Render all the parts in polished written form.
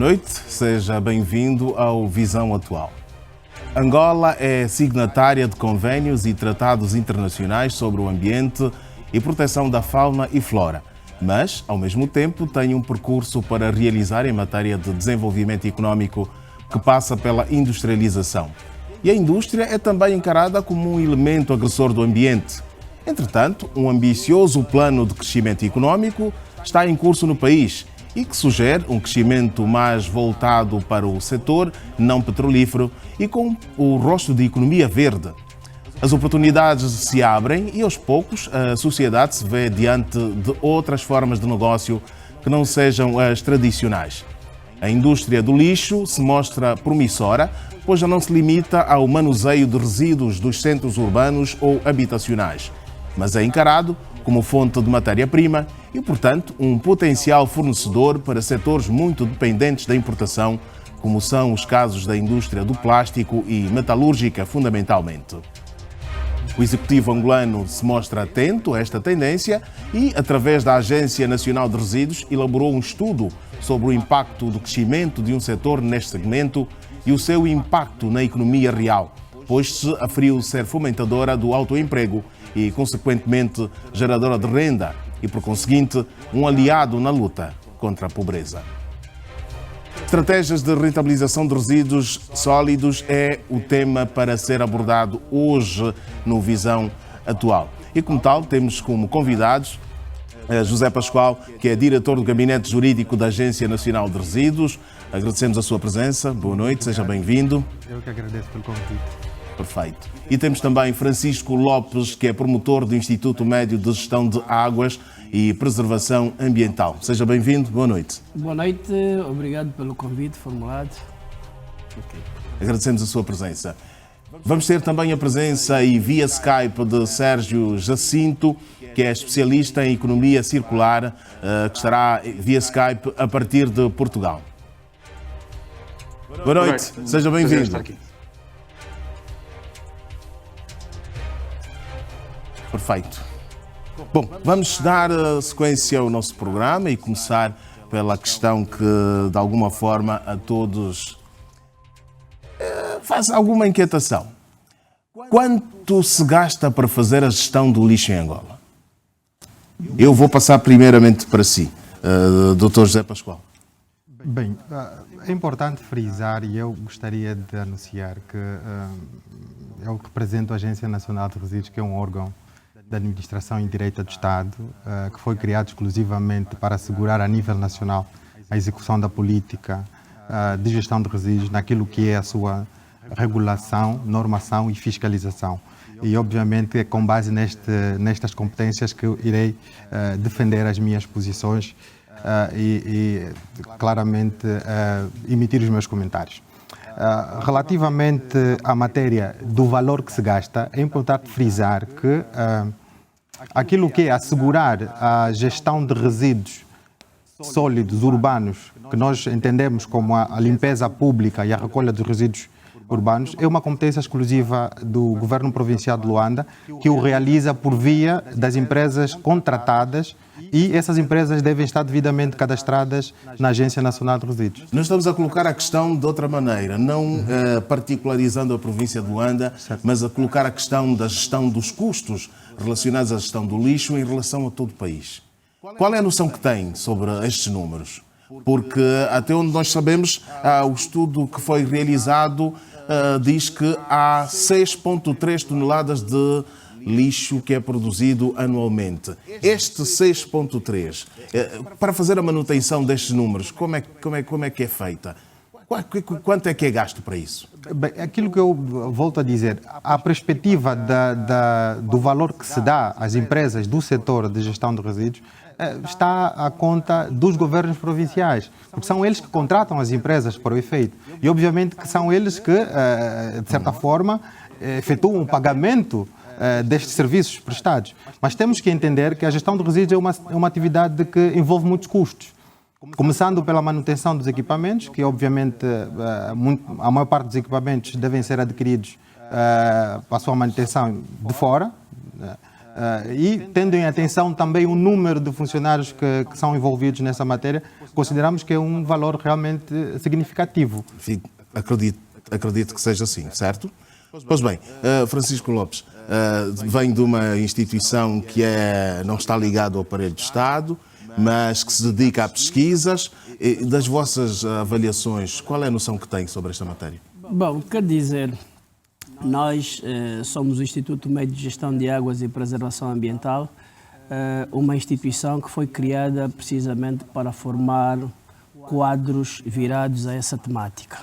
noite, seja bem-vindo ao Visão Atual. Angola é signatária de convênios e tratados internacionais sobre o ambiente e proteção da fauna e flora, mas, ao mesmo tempo, tem um percurso para realizar em matéria de desenvolvimento econômico que passa pela industrialização. E a indústria é também encarada como um elemento agressor do ambiente. Entretanto, um ambicioso plano de crescimento econômico está em curso no país e que sugere um crescimento mais voltado para o setor não petrolífero e com o rosto de economia verde. As oportunidades se abrem e, aos poucos, a sociedade se vê diante de outras formas de negócio que não sejam as tradicionais. A indústria do lixo se mostra promissora, pois já não se limita ao manuseio de resíduos dos centros urbanos ou habitacionais, mas é encarado como fonte de matéria-prima e, portanto, um potencial fornecedor para setores muito dependentes da importação, como são os casos da indústria do plástico e metalúrgica, fundamentalmente. O executivo angolano se mostra atento a esta tendência e, através da Agência Nacional de Resíduos, elaborou um estudo sobre o impacto do crescimento de um setor neste segmento e o seu impacto na economia real, pois se aferiu ser fomentadora do autoemprego e, consequentemente, geradora de renda e, por conseguinte, um aliado na luta contra a pobreza. Estratégias de rentabilização de resíduos sólidos é o tema para ser abordado hoje no Visão Atual. E, como tal, temos como convidados José Pascoal, que é diretor do Gabinete Jurídico da Agência Nacional de Resíduos. Agradecemos a sua presença. Boa noite, seja bem-vindo. Eu que agradeço pelo convite. Perfeito. E temos também Francisco Lopes, que é promotor do Instituto Médio de Gestão de Águas e Preservação Ambiental. Seja bem-vindo, boa noite. Boa noite, obrigado pelo convite formulado. Agradecemos a sua presença. Vamos ter também a presença aí via Skype de Sérgio Jacinto, que é especialista em economia circular, que estará via Skype a partir de Portugal. Boa noite, seja bem-vindo. Perfeito. Bom, vamos dar sequência ao nosso programa e começar pela questão que, de alguma forma, a todos faz alguma inquietação. Quanto se gasta para fazer a gestão do lixo em Angola? Eu vou passar primeiramente para si, Dr. José Pascoal. Bem, é importante frisar, e eu gostaria de anunciar que eu represento a Agência Nacional de Resíduos, que é um órgão da Administração Indireita do Estado, que foi criado exclusivamente para assegurar a nível nacional a execução da política de gestão de resíduos naquilo que é a sua regulação, normação e fiscalização. E, obviamente, é com base nestas competências que eu irei defender as minhas posições e claramente, emitir os meus comentários. Relativamente à matéria do valor que se gasta, é importante frisar que aquilo que é assegurar a gestão de resíduos sólidos urbanos, que nós entendemos como a limpeza pública e a recolha dos resíduos urbanos, é uma competência exclusiva do Governo Provincial de Luanda, que o realiza por via das empresas contratadas, e essas empresas devem estar devidamente cadastradas na Agência Nacional de Resíduos. Nós estamos a colocar a questão de outra maneira, não particularizando a província de Luanda, mas a colocar a questão da gestão dos custos relacionados à gestão do lixo em relação a todo o país. Qual é a noção que tem sobre estes números? Porque, até onde nós sabemos, o estudo que foi realizado diz que há 6,3 toneladas de lixo que é produzido anualmente. Este 6,3, para fazer a manutenção destes números, como é que é feita? Quanto é que é gasto para isso? Bem, aquilo que eu volto a dizer, a perspectiva do valor que se dá às empresas do setor de gestão de resíduos está à conta dos governos provinciais, porque são eles que contratam as empresas para o efeito. E, obviamente, que são eles que, de certa forma, efetuam o pagamento destes serviços prestados. Mas temos que entender que a gestão de resíduos é uma atividade que envolve muitos custos. Começando pela manutenção dos equipamentos, que obviamente a maior parte dos equipamentos devem ser adquiridos para a sua manutenção de fora, E tendo em atenção também o número de funcionários que são envolvidos nessa matéria, consideramos que é um valor realmente significativo. Acredito que seja assim, certo? Pois bem, Francisco Lopes vem de uma instituição que não está ligada ao aparelho de Estado, mas que se dedica a pesquisas. Das vossas avaliações, qual é a noção que tem sobre esta matéria? Bom, quer dizer, nós somos o Instituto Médio de Gestão de Águas e Preservação Ambiental, uma instituição que foi criada precisamente para formar quadros virados a essa temática.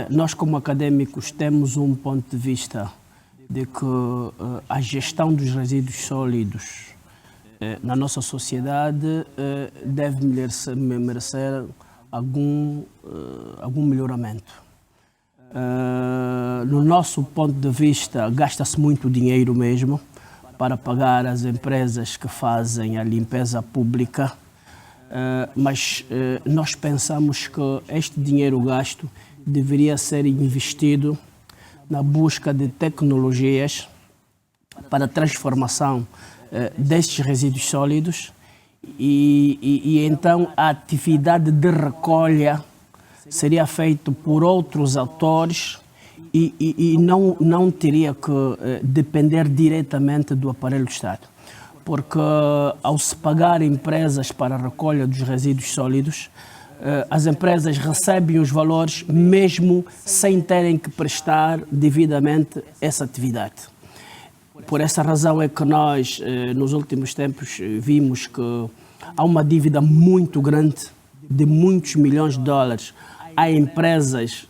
Nós, como académicos, temos um ponto de vista de que a gestão dos resíduos sólidos na nossa sociedade deve merecer algum melhoramento. No nosso ponto de vista, gasta-se muito dinheiro mesmo para pagar as empresas que fazem a limpeza pública, mas nós pensamos que este dinheiro gasto deveria ser investido na busca de tecnologias para a transformação destes resíduos sólidos e então a atividade de recolha seria feita por outros atores e não teria que depender diretamente do aparelho do Estado. Porque ao se pagar empresas para a recolha dos resíduos sólidos, as empresas recebem os valores mesmo sem terem que prestar devidamente essa atividade. Por essa razão é que nós, nos últimos tempos, vimos que há uma dívida muito grande, de muitos milhões de dólares, a empresas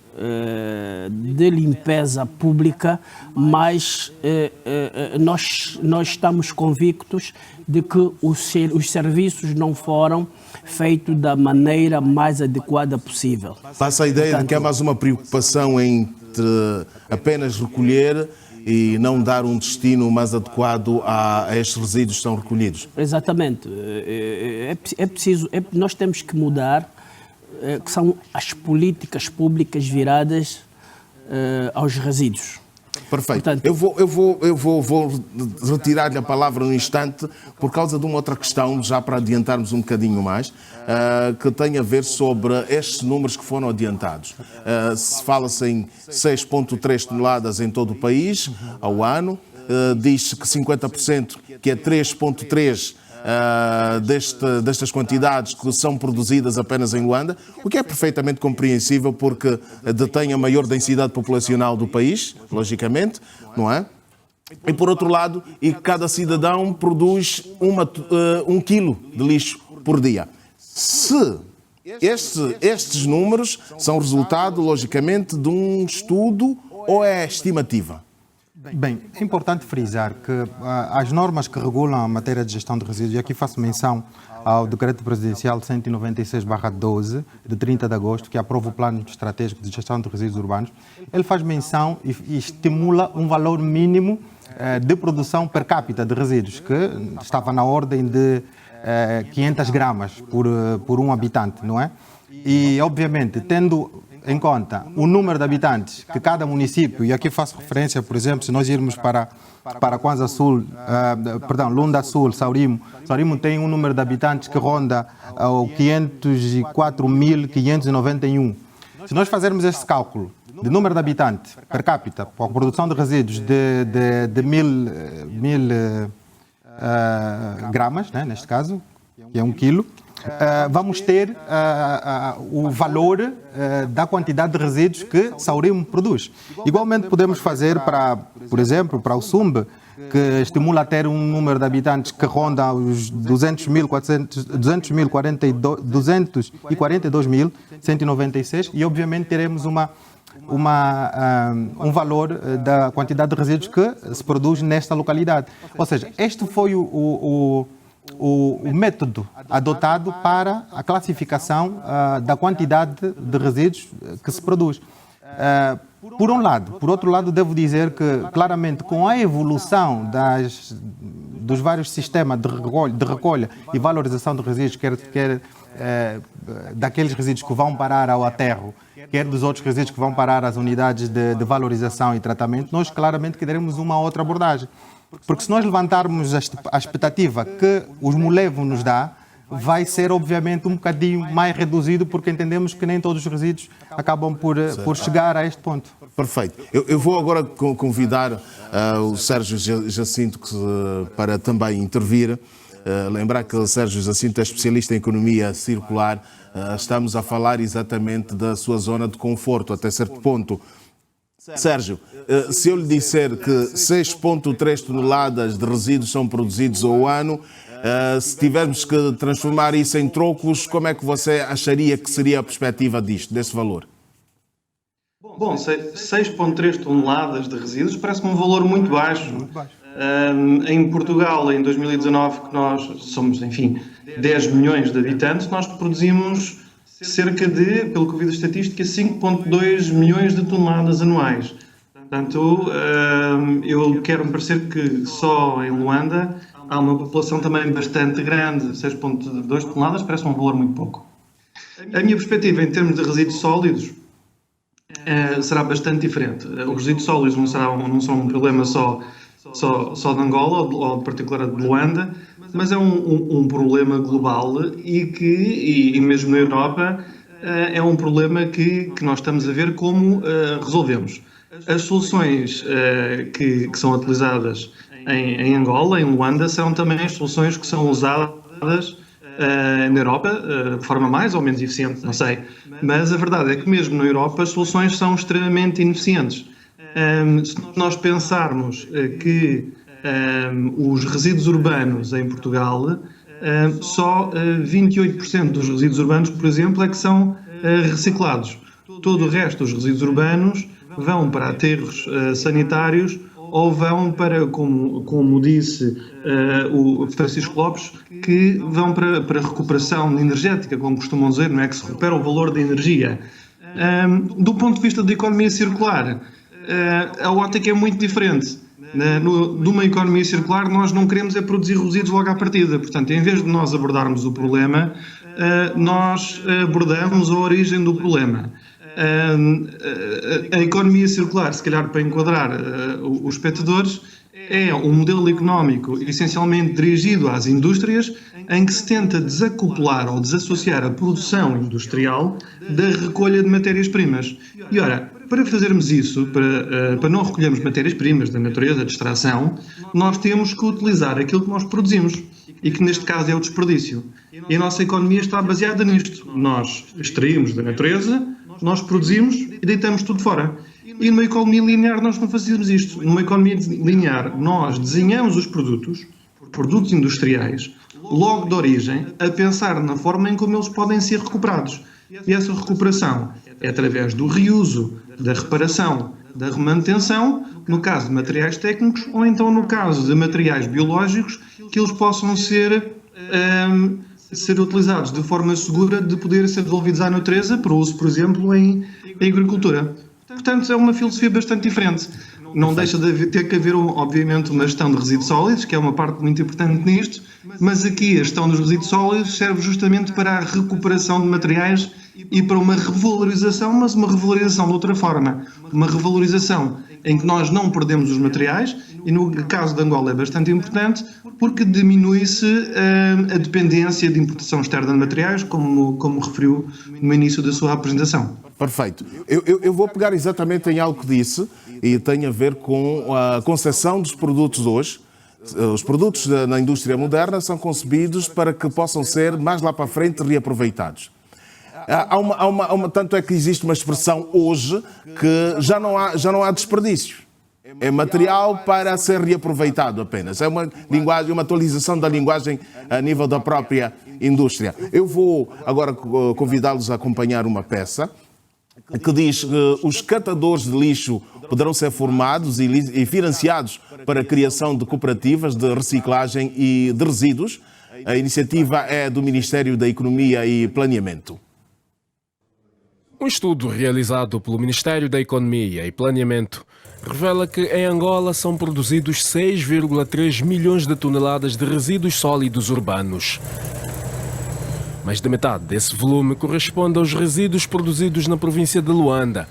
de limpeza pública, mas nós estamos convictos de que os serviços não foram feitos da maneira mais adequada possível. Passa a ideia de que há mais uma preocupação entre apenas recolher e não dar um destino mais adequado a estes resíduos que são recolhidos. Exatamente. Nós temos que mudar, que são as políticas públicas viradas aos resíduos. Perfeito. Portanto, eu vou retirar-lhe a palavra no instante por causa de uma outra questão, já para adiantarmos um bocadinho mais, que tem a ver sobre estes números que foram adiantados. Fala-se em 6,3 toneladas em todo o país ao ano, diz-se que 50%, que é 3,3 destas quantidades que são produzidas apenas em Luanda, o que é perfeitamente compreensível porque detém a maior densidade populacional do país, logicamente, não é? E por outro lado, cada cidadão produz 1 quilo de lixo por dia. Se estes números são resultado, logicamente, de um estudo ou é estimativa? Bem, é importante frisar que as normas que regulam a matéria de gestão de resíduos, e aqui faço menção ao Decreto Presidencial 196/12, de 30 de agosto, que aprova o Plano Estratégico de Gestão de Resíduos Urbanos, ele faz menção e estimula um valor mínimo de produção per capita de resíduos, que estava na ordem de 500 gramas por um habitante, não é? E, obviamente, tendo em conta o número de habitantes que cada município, e aqui faço referência, por exemplo, se nós irmos para Kwanza Sul, Lunda Sul, Saurimo tem um número de habitantes que ronda ao 504.591. Se nós fazermos este cálculo de número de habitantes per capita, com a produção de resíduos de 1.000 gramas, né, neste caso, que é 1 quilo, vamos ter o valor da quantidade de resíduos que Saurimo produz. Igualmente podemos fazer por exemplo, para o Sumbe, que estimula a ter um número de habitantes que ronda os 242.196 e obviamente teremos um valor da quantidade de resíduos que se produz nesta localidade. Ou seja, este foi o método adotado para a classificação da quantidade de resíduos que se produz. Por um lado. Por outro lado, devo dizer que, claramente, com a evolução dos vários sistemas de recolha e valorização de resíduos, quer daqueles resíduos que vão parar ao aterro, quer dos outros resíduos que vão parar às unidades de valorização e tratamento, nós claramente queremos uma outra abordagem. Porque se nós levantarmos a expectativa que os Molevo nos dá, vai ser obviamente um bocadinho mais reduzido, porque entendemos que nem todos os resíduos acabam por chegar a este ponto. Perfeito. Eu vou agora convidar o Sérgio Jacinto para também intervir. Lembrar que o Sérgio Jacinto é especialista em economia circular. Estamos a falar exatamente da sua zona de conforto, até certo ponto. Sérgio, se eu lhe disser que 6,3 toneladas de resíduos são produzidos ao ano, se tivermos que transformar isso em trocos, como é que você acharia que seria a perspectiva desse valor? Bom, 6,3 toneladas de resíduos parece-me um valor muito baixo. Em Portugal, em 2019, que nós somos, 10 milhões de habitantes, nós produzimos cerca de, pelo que eu vi da estatística, 5,2 milhões de toneladas anuais. Portanto, eu quero-me parecer que só em Luanda há uma população também bastante grande. 6,2 toneladas parece um valor muito pouco. A minha perspectiva em termos de resíduos sólidos será bastante diferente. Os resíduos sólidos não são um problema só de Angola, ou de particular de Luanda, mas é um problema global e mesmo na Europa é um problema que nós estamos a ver como resolvemos. As soluções que são utilizadas em Angola, em Luanda, são também as soluções que são usadas na Europa, de forma mais ou menos eficiente, não sei. Mas a verdade é que mesmo na Europa as soluções são extremamente ineficientes. Se nós pensarmos que os resíduos urbanos em Portugal, só 28% dos resíduos urbanos, por exemplo, é que são reciclados. Todo o resto dos resíduos urbanos vão para aterros sanitários ou vão para, como disse o Francisco Lopes, que vão para a recuperação energética, como costumam dizer, não é? Que se recupera o valor da energia. Do ponto de vista da economia circular, a ótica é muito diferente. De uma economia circular, nós não queremos é produzir resíduos logo à partida. Portanto, em vez de nós abordarmos o problema, nós abordamos a origem do problema. A economia circular, se calhar para enquadrar os espectadores, é um modelo económico essencialmente dirigido às indústrias, em que se tenta desacoplar ou desassociar a produção industrial da recolha de matérias-primas. E ora, para fazermos isso, para não recolhermos matérias-primas da natureza de extração, nós temos que utilizar aquilo que nós produzimos, e que neste caso é o desperdício. E a nossa economia está baseada nisto. Nós extraímos da natureza, nós produzimos e deitamos tudo fora. E numa economia linear nós não fazemos isto. Numa economia linear nós desenhamos os produtos industriais, logo de origem, a pensar na forma em como eles podem ser recuperados. E essa recuperação é através do reuso, da reparação, da manutenção, no caso de materiais técnicos, ou então no caso de materiais biológicos, que eles possam ser utilizados de forma segura de poder ser devolvidos à natureza para uso, por exemplo, em agricultura. Portanto, é uma filosofia bastante diferente. Não deixa de ter que haver, obviamente, uma gestão de resíduos sólidos, que é uma parte muito importante nisto, mas aqui a gestão dos resíduos sólidos serve justamente para a recuperação de materiais e para uma revalorização, mas uma revalorização de outra forma. Uma revalorização em que nós não perdemos os materiais, e no caso de Angola é bastante importante, porque diminui-se a dependência de importação externa de materiais, como referiu no início da sua apresentação. Perfeito. Eu vou pegar exatamente em algo que disse, e tem a ver com a concepção dos produtos hoje. Os produtos na indústria moderna são concebidos para que possam ser, mais lá para a frente, reaproveitados. Tanto é que existe uma expressão hoje que já não há desperdício. É material para ser reaproveitado apenas. É uma linguagem, uma atualização da linguagem a nível da própria indústria. Eu vou agora convidá-los a acompanhar uma peça que diz que os catadores de lixo poderão ser formados e financiados para a criação de cooperativas de reciclagem e de resíduos. A iniciativa é do Ministério da Economia e Planeamento. Um estudo realizado pelo Ministério da Economia e Planeamento revela que em Angola são produzidos 6,3 milhões de toneladas de resíduos sólidos urbanos. Mais da metade desse volume corresponde aos resíduos produzidos na província de Luanda,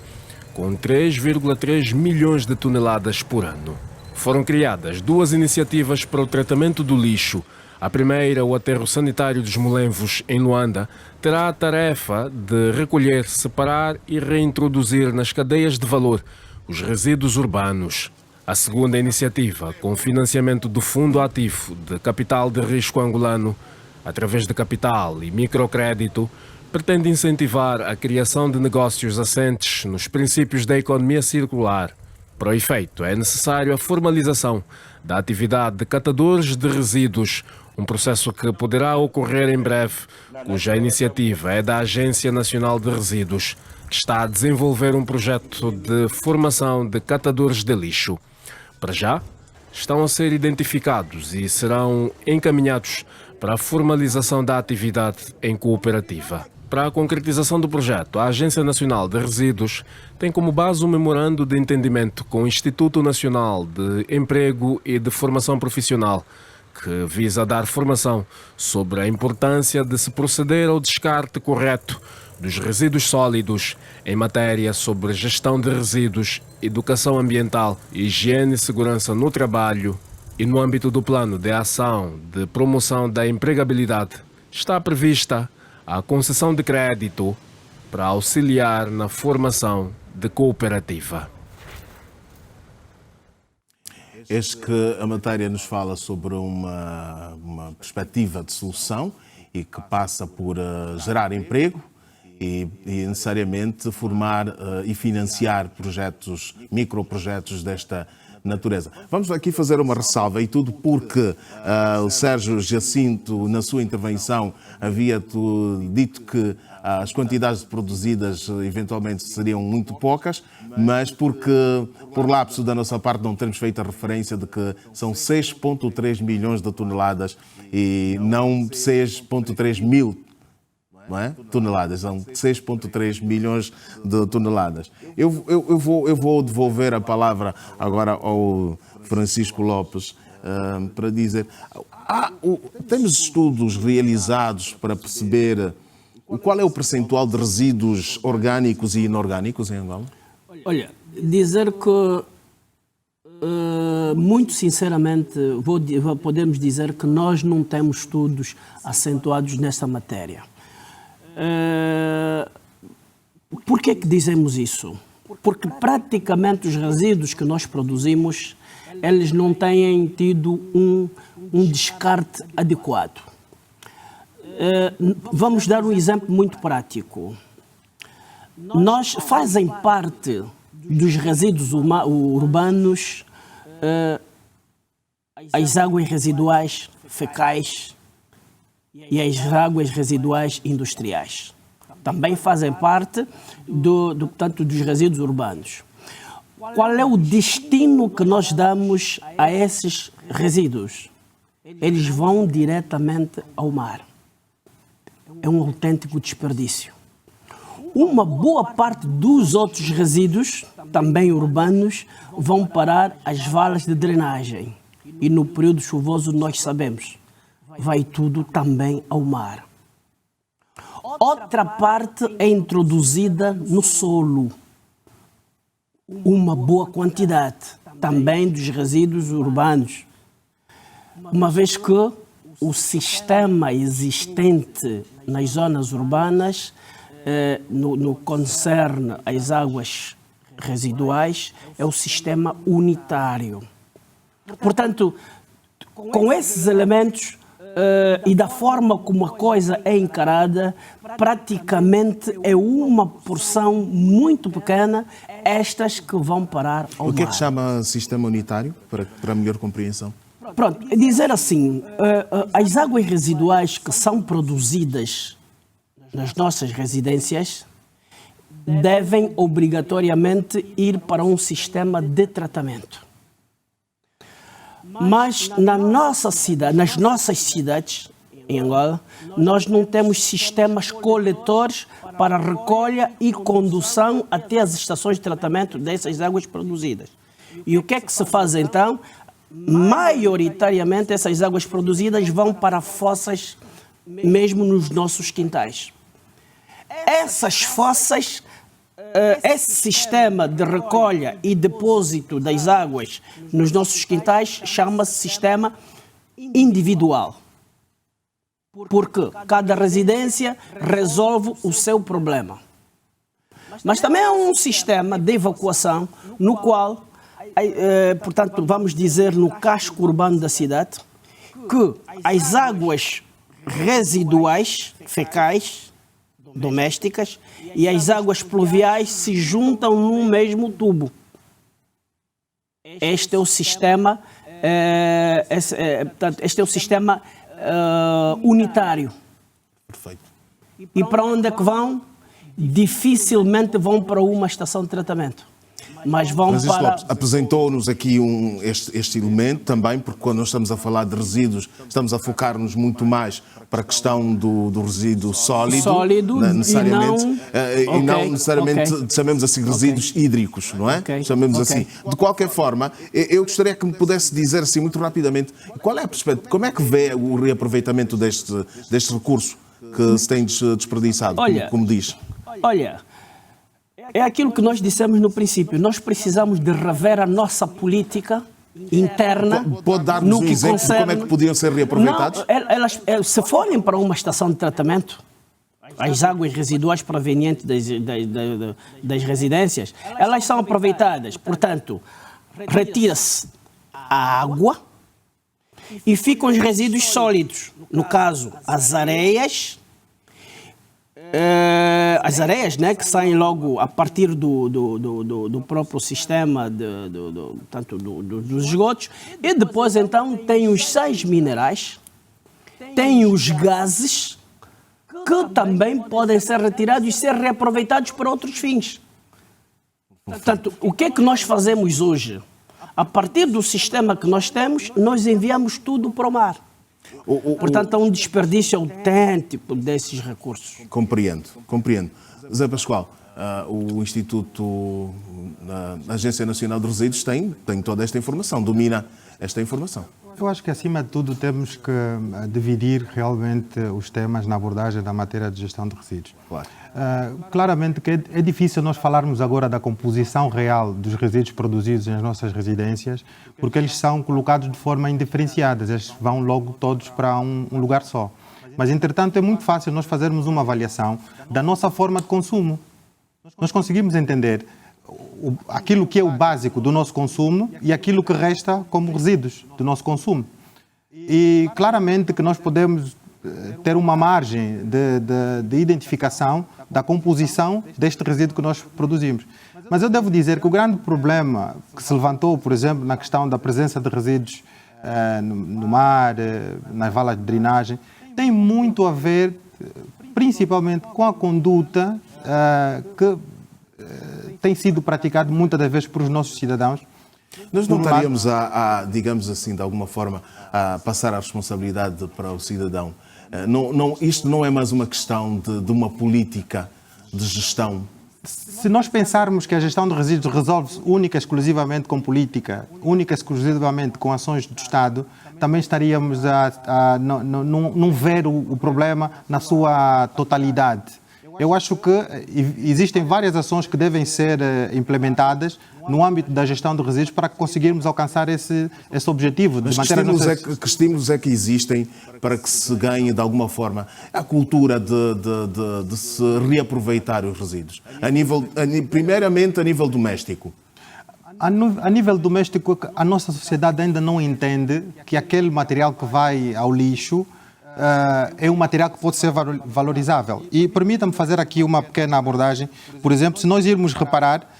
com 3,3 milhões de toneladas por ano. Foram criadas 2 iniciativas para o tratamento do lixo. A primeira, o aterro sanitário dos Molenvos, em Luanda, terá a tarefa de recolher, separar e reintroduzir nas cadeias de valor os resíduos urbanos. A segunda iniciativa, com financiamento do Fundo Ativo de Capital de Risco Angolano, através de capital e microcrédito, pretende incentivar a criação de negócios assentes nos princípios da economia circular. Para o efeito, é necessário a formalização da atividade de catadores de resíduos, um processo que poderá ocorrer em breve, cuja iniciativa é da Agência Nacional de Resíduos, que está a desenvolver um projeto de formação de catadores de lixo. Para já, estão a ser identificados e serão encaminhados para a formalização da atividade em cooperativa. Para a concretização do projeto, a Agência Nacional de Resíduos tem como base um memorando de entendimento com o Instituto Nacional de Emprego e de Formação Profissional, que visa dar formação sobre a importância de se proceder ao descarte correto dos resíduos sólidos em matéria sobre gestão de resíduos, educação ambiental, higiene e segurança no trabalho. E no âmbito do plano de ação de promoção da empregabilidade, está prevista a concessão de crédito para auxiliar na formação de cooperativa. Eis que a matéria nos fala sobre uma perspectiva de solução e que passa por gerar emprego e necessariamente formar e financiar projetos, microprojetos desta natureza. Vamos aqui fazer uma ressalva e tudo porque o Sérgio Jacinto, na sua intervenção, havia dito que as quantidades produzidas eventualmente seriam muito poucas, mas porque, por lapso da nossa parte, não temos feito a referência de que são 6,3 milhões de toneladas e não 6,3 mil, não é? Toneladas, são 6,3 milhões de toneladas. Eu vou devolver a palavra agora ao Francisco Lopes para dizer, temos estudos realizados para perceber qual é o percentual de resíduos orgânicos e inorgânicos em Angola? Olha, dizer que, muito sinceramente, podemos dizer que nós não temos estudos acentuados nesta matéria. Por que dizemos isso? Porque praticamente os resíduos que nós produzimos, eles não têm tido um descarte adequado. Vamos dar um exemplo muito prático. Nós fazem parte dos resíduos urbanos as águas residuais fecais e as águas residuais industriais. Também fazem parte portanto, dos resíduos urbanos. Qual é o destino que nós damos a esses resíduos? Eles vão diretamente ao mar. É um autêntico desperdício. Uma boa parte dos outros resíduos, também urbanos, vão parar às valas de drenagem. E no período chuvoso, nós sabemos, vai tudo também ao mar. Outra parte é introduzida no solo. Uma boa quantidade, também dos resíduos urbanos. Uma vez que o sistema existente nas zonas urbanas, no concerne às águas residuais, é o sistema unitário. Portanto, com esses elementos e da forma como a coisa é encarada, praticamente é uma porção muito pequena, estas que vão parar ao mar. O que é que chama sistema unitário, para melhor compreensão? Pronto, dizer assim, as águas residuais que são produzidas nas nossas residências devem obrigatoriamente ir para um sistema de tratamento. Mas nas nossas cidades, em Angola, nós não temos sistemas coletores para recolha e condução até as estações de tratamento dessas águas produzidas. E o que é que se faz então? Maioritariamente essas águas produzidas vão para fossas mesmo nos nossos quintais. Essas fossas esse sistema de recolha e depósito das águas nos nossos quintais chama-se sistema individual. Porque cada residência resolve o seu problema. Mas também há um sistema de evacuação no qual, portanto, vamos dizer no casco urbano da cidade, que as águas residuais, fecais, domésticas, e as águas pluviais se juntam num mesmo tubo. Este é o sistema, este é o sistema unitário. Perfeito. E para onde é que vão? Dificilmente vão para uma estação de tratamento. Mas vão Francisco para... Lopes apresentou-nos aqui este elemento também, porque quando nós estamos a falar de resíduos, estamos a focar-nos muito mais para a questão do resíduo sólido necessariamente, e não necessariamente chamemos assim resíduos hídricos, não é? Chamemos assim. De qualquer forma, eu gostaria que me pudesse dizer assim muito rapidamente, qual é a perspectiva, como é que vê o reaproveitamento deste recurso que se tem desperdiçado, como diz? Olha, é aquilo que nós dissemos no princípio. Nós precisamos de rever a nossa política interna. Pode dar-nos um exemplo de como é que podiam ser reaproveitados? Não, elas, se forem para uma estação de tratamento, as águas residuais provenientes das residências, elas são aproveitadas. Portanto, retira-se a água e ficam os resíduos sólidos. No caso, as areias, né, que saem logo a partir do próprio sistema dos esgotos, e depois então tem os sais minerais, tem os gases, que também podem ser retirados e ser reaproveitados para outros fins. Portanto, o que é que nós fazemos hoje? A partir do sistema que nós temos, nós enviamos tudo para o mar. Portanto, há um desperdício autêntico desses recursos. Compreendo. Zé Pascoal, o Instituto, a Agência Nacional de Resíduos tem toda esta informação, domina esta informação. Eu acho que, acima de tudo, temos que dividir realmente os temas na abordagem da matéria de gestão de resíduos. Claro. Claramente que é difícil nós falarmos agora da composição real dos resíduos produzidos nas nossas residências, porque eles são colocados de forma indiferenciada, eles vão logo todos para um lugar só. Mas, entretanto, é muito fácil nós fazermos uma avaliação da nossa forma de consumo. Nós conseguimos entender aquilo que é o básico do nosso consumo e aquilo que resta como resíduos do nosso consumo. E claramente que nós podemos ter uma margem de identificação da composição deste resíduo que nós produzimos. Mas eu devo dizer que o grande problema que se levantou, por exemplo, na questão da presença de resíduos no mar, nas valas de drenagem, tem muito a ver, principalmente, com a conduta que tem sido praticado muitas das vezes por os nossos cidadãos. Nós não estaríamos digamos assim, de alguma forma, a passar a responsabilidade para o cidadão. Isto não é mais uma questão de uma política de gestão. Se nós pensarmos que a gestão de resíduos resolve-se única e exclusivamente com política, única e exclusivamente com ações do Estado, também estaríamos a não ver o problema na sua totalidade. Eu acho que existem várias ações que devem ser implementadas no âmbito da gestão de resíduos para conseguirmos alcançar esse objetivo. Mas que estímulos é que existem para que se ganhe, de alguma forma, a cultura de se reaproveitar os resíduos? Primeiramente, a nível doméstico. A nível doméstico, a nossa sociedade ainda não entende que aquele material que vai ao lixo é um material que pode ser valorizável. E permita-me fazer aqui uma pequena abordagem. Por exemplo, se nós irmos reparar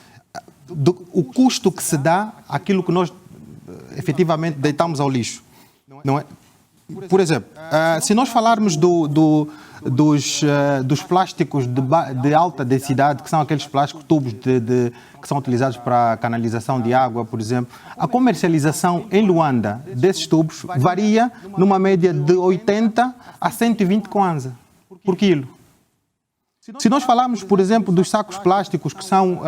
o custo que se dá àquilo que nós efetivamente deitamos ao lixo. Não é? Por exemplo, se nós falarmos dos plásticos de alta densidade, que são aqueles plásticos tubos que são utilizados para a canalização de água, por exemplo, a comercialização em Luanda desses tubos varia numa média de 80 a 120 kwanza por quilo. Se nós falarmos, por exemplo, dos sacos plásticos que são,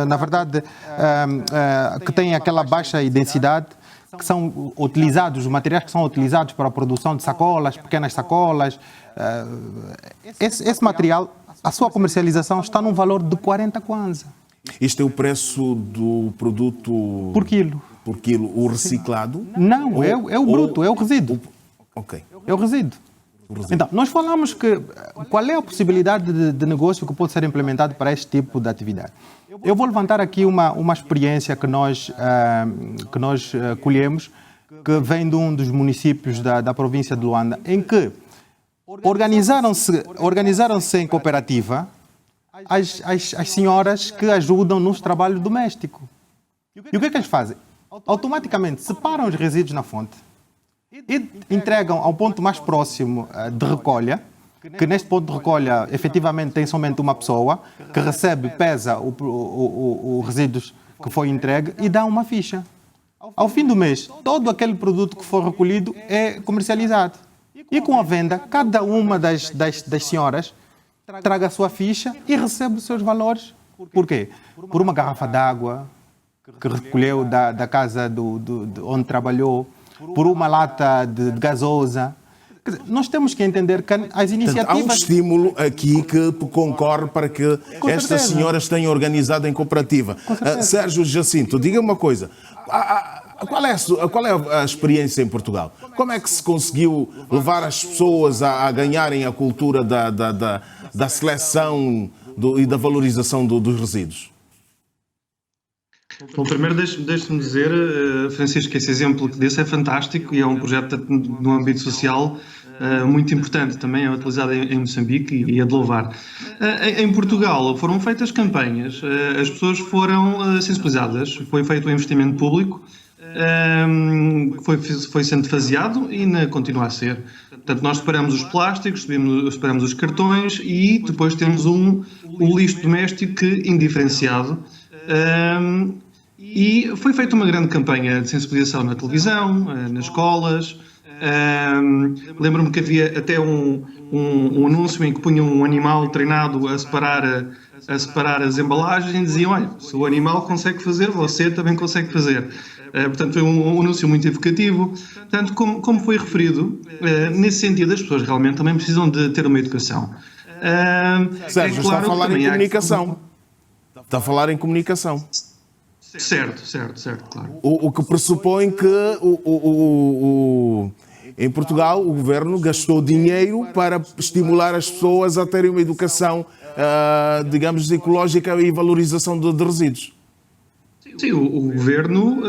na verdade, que têm aquela baixa densidade, que são utilizados, os materiais que são utilizados para a produção de sacolas, pequenas sacolas, esse material, a sua comercialização está num valor de 40 kwanza. Este é o preço do produto... Por quilo. Por quilo. O reciclado? Não, é o bruto, é o resíduo. Ok. É o resíduo. Então, nós falamos que qual é a possibilidade de negócio que pode ser implementado para este tipo de atividade. Eu vou levantar aqui uma experiência que nós colhemos, que vem de um dos municípios da província de Luanda, em que organizaram-se em cooperativa as senhoras que ajudam nos trabalhos domésticos. E o que é que eles fazem? Automaticamente separam os resíduos na fonte e entregam ao ponto mais próximo de recolha, que neste ponto de recolha efetivamente tem somente uma pessoa que recebe, pesa o resíduos que foi entregue e dá uma ficha. Ao fim do mês, todo aquele produto que for recolhido é comercializado. E com a venda, cada uma das senhoras traga a sua ficha e recebe os seus valores. Por quê? Por uma garrafa d'água que recolheu da casa de onde trabalhou, por uma lata de gasosa. Quer dizer, nós temos que entender que as iniciativas... Portanto, há um estímulo aqui que concorre para que estas senhoras tenham organizado em cooperativa. Sérgio Jacinto, diga uma coisa. Qual é a experiência em Portugal? Como é que se conseguiu levar as pessoas a ganharem a cultura da seleção e da valorização dos resíduos? Bom, primeiro deixe-me dizer, Francisco, que esse exemplo que desse é fantástico e é um projeto no âmbito social muito importante, também é utilizado em Moçambique e é de louvar. Em Portugal foram feitas campanhas, as pessoas foram sensibilizadas, foi feito um investimento público, foi sendo faseado e continua a ser. Portanto, nós separamos os plásticos, separamos os cartões e depois temos o lixo doméstico indiferenciado. E foi feita uma grande campanha de sensibilização na televisão, nas escolas. Lembro-me que havia até um anúncio em que punham um animal treinado a separar as embalagens e diziam: olha, se o animal consegue fazer, você também consegue fazer. Portanto, foi um anúncio muito evocativo. Portanto, como foi referido, nesse sentido, as pessoas realmente também precisam de ter uma educação. Sérgio, está a falar em comunicação. Está a falar em comunicação. Certo, claro. O que pressupõe que em Portugal o governo gastou dinheiro para estimular as pessoas a terem uma educação, digamos, ecológica e valorização de resíduos. Sim, o governo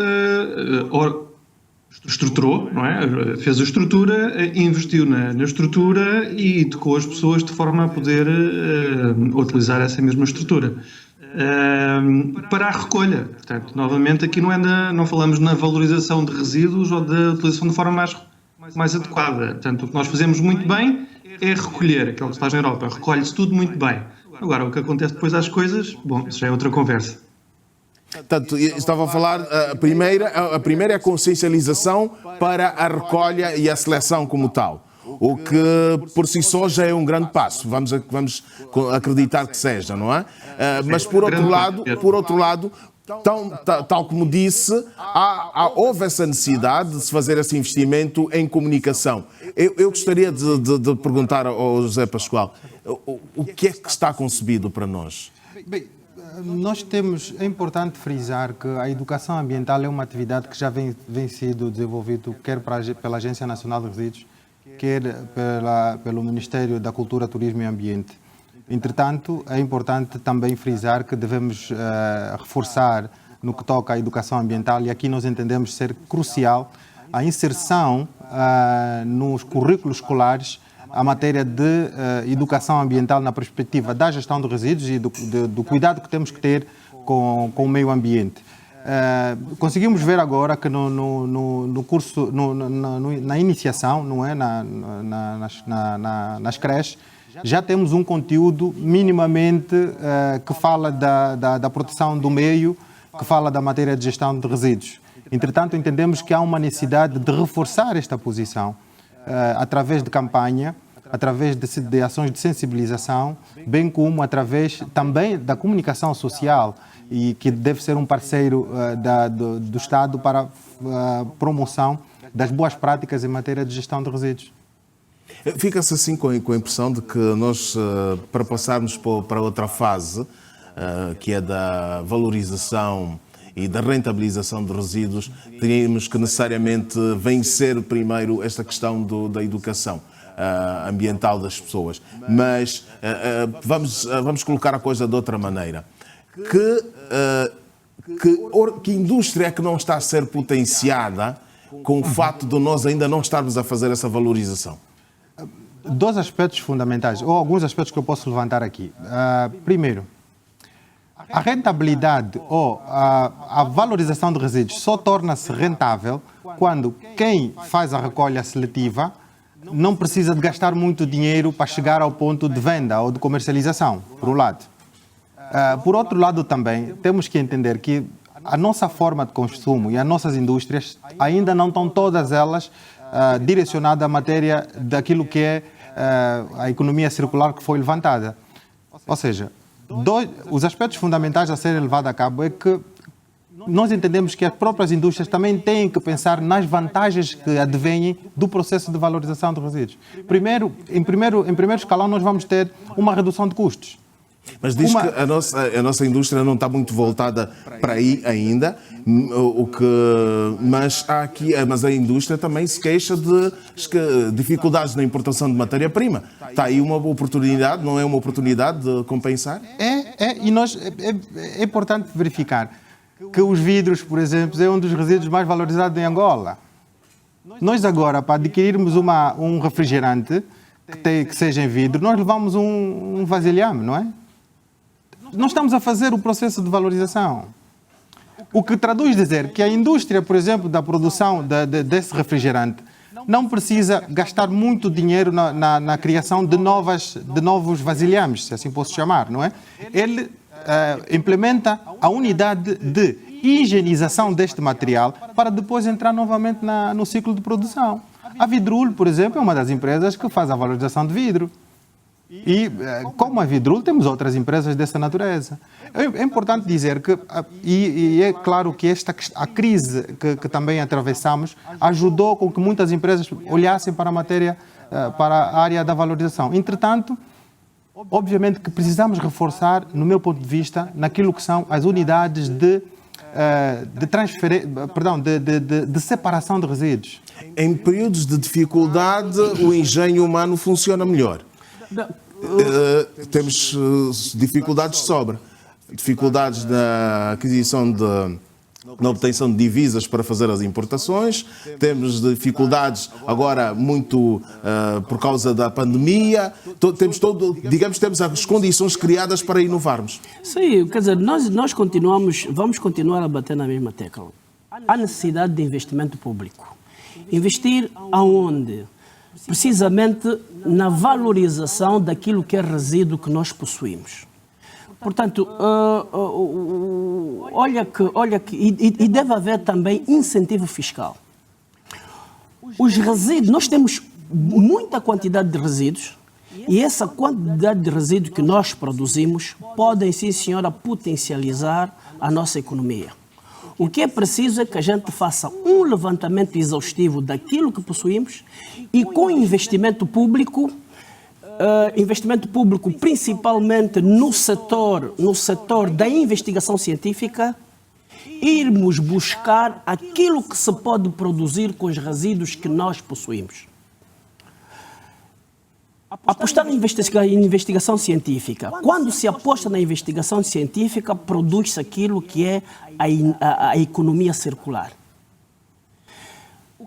estruturou, não é? Fez a estrutura, investiu na estrutura e educou as pessoas de forma a poder utilizar essa mesma estrutura. Para a recolha. Portanto, novamente, aqui não falamos na valorização de resíduos ou da utilização de forma mais adequada. Portanto, o que nós fazemos muito bem é recolher, aquilo que se faz na Europa. Recolhe-se tudo muito bem. Agora, o que acontece depois às coisas, bom, isso já é outra conversa. Portanto, estava a falar, a primeira é a consciencialização para a recolha e a seleção como tal. O que por si só já é um grande passo, vamos acreditar que seja, não é? Mas por outro lado, tal como disse, houve essa necessidade de se fazer esse investimento em comunicação. Eu gostaria de perguntar ao José Pascoal, o que é que está concebido para nós? Bem, é importante frisar que a educação ambiental é uma atividade que já vem sido desenvolvida quer pela Agência Nacional de Resíduos, quer pelo Ministério da Cultura, Turismo e Ambiente. Entretanto, é importante também frisar que devemos reforçar no que toca à educação ambiental, e aqui nós entendemos ser crucial a inserção nos currículos escolares a matéria de educação ambiental na perspectiva da gestão de resíduos e do cuidado que temos que ter com o meio ambiente. Conseguimos ver agora que no curso, na iniciação, não é? Nas creches, já temos um conteúdo minimamente que fala da proteção do meio, que fala da matéria de gestão de resíduos. Entretanto, entendemos que há uma necessidade de reforçar esta posição através de campanha, através de ações de sensibilização, bem como através também da comunicação social, e que deve ser um parceiro do Estado para a promoção das boas práticas em matéria de gestão de resíduos. Fica-se assim com a impressão de que nós, para passarmos para outra fase, que é da valorização e da rentabilização de resíduos, teríamos que necessariamente vencer primeiro esta questão da educação ambiental das pessoas. Mas vamos colocar a coisa de outra maneira. Que indústria é que não está a ser potenciada com o fato de nós ainda não estarmos a fazer essa valorização? Dois aspectos fundamentais, ou alguns aspectos que eu posso levantar aqui. Primeiro, a rentabilidade ou a valorização de resíduos só torna-se rentável quando quem faz a recolha seletiva não precisa de gastar muito dinheiro para chegar ao ponto de venda ou de comercialização, por um lado. Por outro lado também, temos que entender que a nossa forma de consumo e as nossas indústrias ainda não estão todas elas direcionadas à matéria daquilo que é a economia circular que foi levantada. Ou seja, os aspectos fundamentais a serem levados a cabo é que nós entendemos que as próprias indústrias também têm que pensar nas vantagens que advêm do processo de valorização de resíduos. Em primeiro escalão, nós vamos ter uma redução de custos. Mas diz que a nossa indústria não está muito voltada para aí ainda, mas a indústria também se queixa de dificuldades na importação de matéria-prima. Está aí uma oportunidade, não é uma oportunidade de compensar? É importante verificar que os vidros, por exemplo, é um dos resíduos mais valorizados em Angola. Nós agora, para adquirirmos um refrigerante que seja em vidro, nós levamos um vasilhame, não é? Nós estamos a fazer o processo de valorização. O que traduz dizer que a indústria, por exemplo, da produção desse refrigerante não precisa gastar muito dinheiro na criação de novos vasilhames, se assim posso chamar, não é? Ele implementa a unidade de higienização deste material para depois entrar novamente no ciclo de produção. A Vidrul, por exemplo, é uma das empresas que faz a valorização de vidro. E, como a Vidrul, temos outras empresas dessa natureza. É importante dizer que, e é claro que a crise que também atravessamos ajudou com que muitas empresas olhassem para a matéria, para a área da valorização. Entretanto, obviamente que precisamos reforçar, no meu ponto de vista, naquilo que são as unidades de separação de resíduos. Em períodos de dificuldade, o engenho humano funciona melhor. Temos dificuldades de sobra. Dificuldades na aquisição na obtenção de divisas para fazer as importações. Temos dificuldades agora muito por causa da pandemia. Temos as condições criadas para inovarmos. Sim, quer dizer, nós vamos continuar a bater na mesma tecla. Há necessidade de investimento público. Investir aonde? Precisamente na valorização daquilo que é resíduo que nós possuímos. Portanto, e deve haver também incentivo fiscal. Os resíduos, nós temos muita quantidade de resíduos e essa quantidade de resíduos que nós produzimos podem, sim senhora, potencializar a nossa economia. O que é preciso é que a gente faça um levantamento exaustivo daquilo que possuímos e com investimento público principalmente no setor da investigação científica, irmos buscar aquilo que se pode produzir com os resíduos que nós possuímos. Apostar na investigação científica. Quando se aposta na investigação científica, produz-se aquilo que é a economia circular.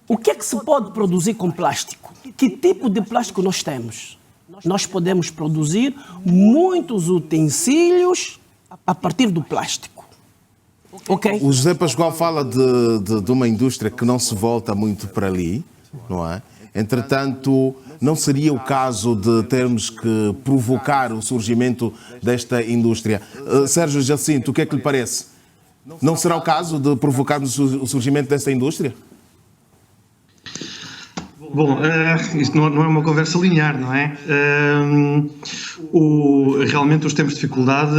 O que é que se pode produzir com plástico? Que tipo de plástico nós temos? Nós podemos produzir muitos utensílios a partir do plástico. Okay? O José Pascoal fala de uma indústria que não se volta muito para ali, não é? Entretanto, não seria o caso de termos que provocar o surgimento desta indústria. Sérgio Jacinto, o que é que lhe parece? Não será o caso de provocarmos o surgimento desta indústria? Bom, isto não é uma conversa linear, não é? Realmente os tempos de dificuldade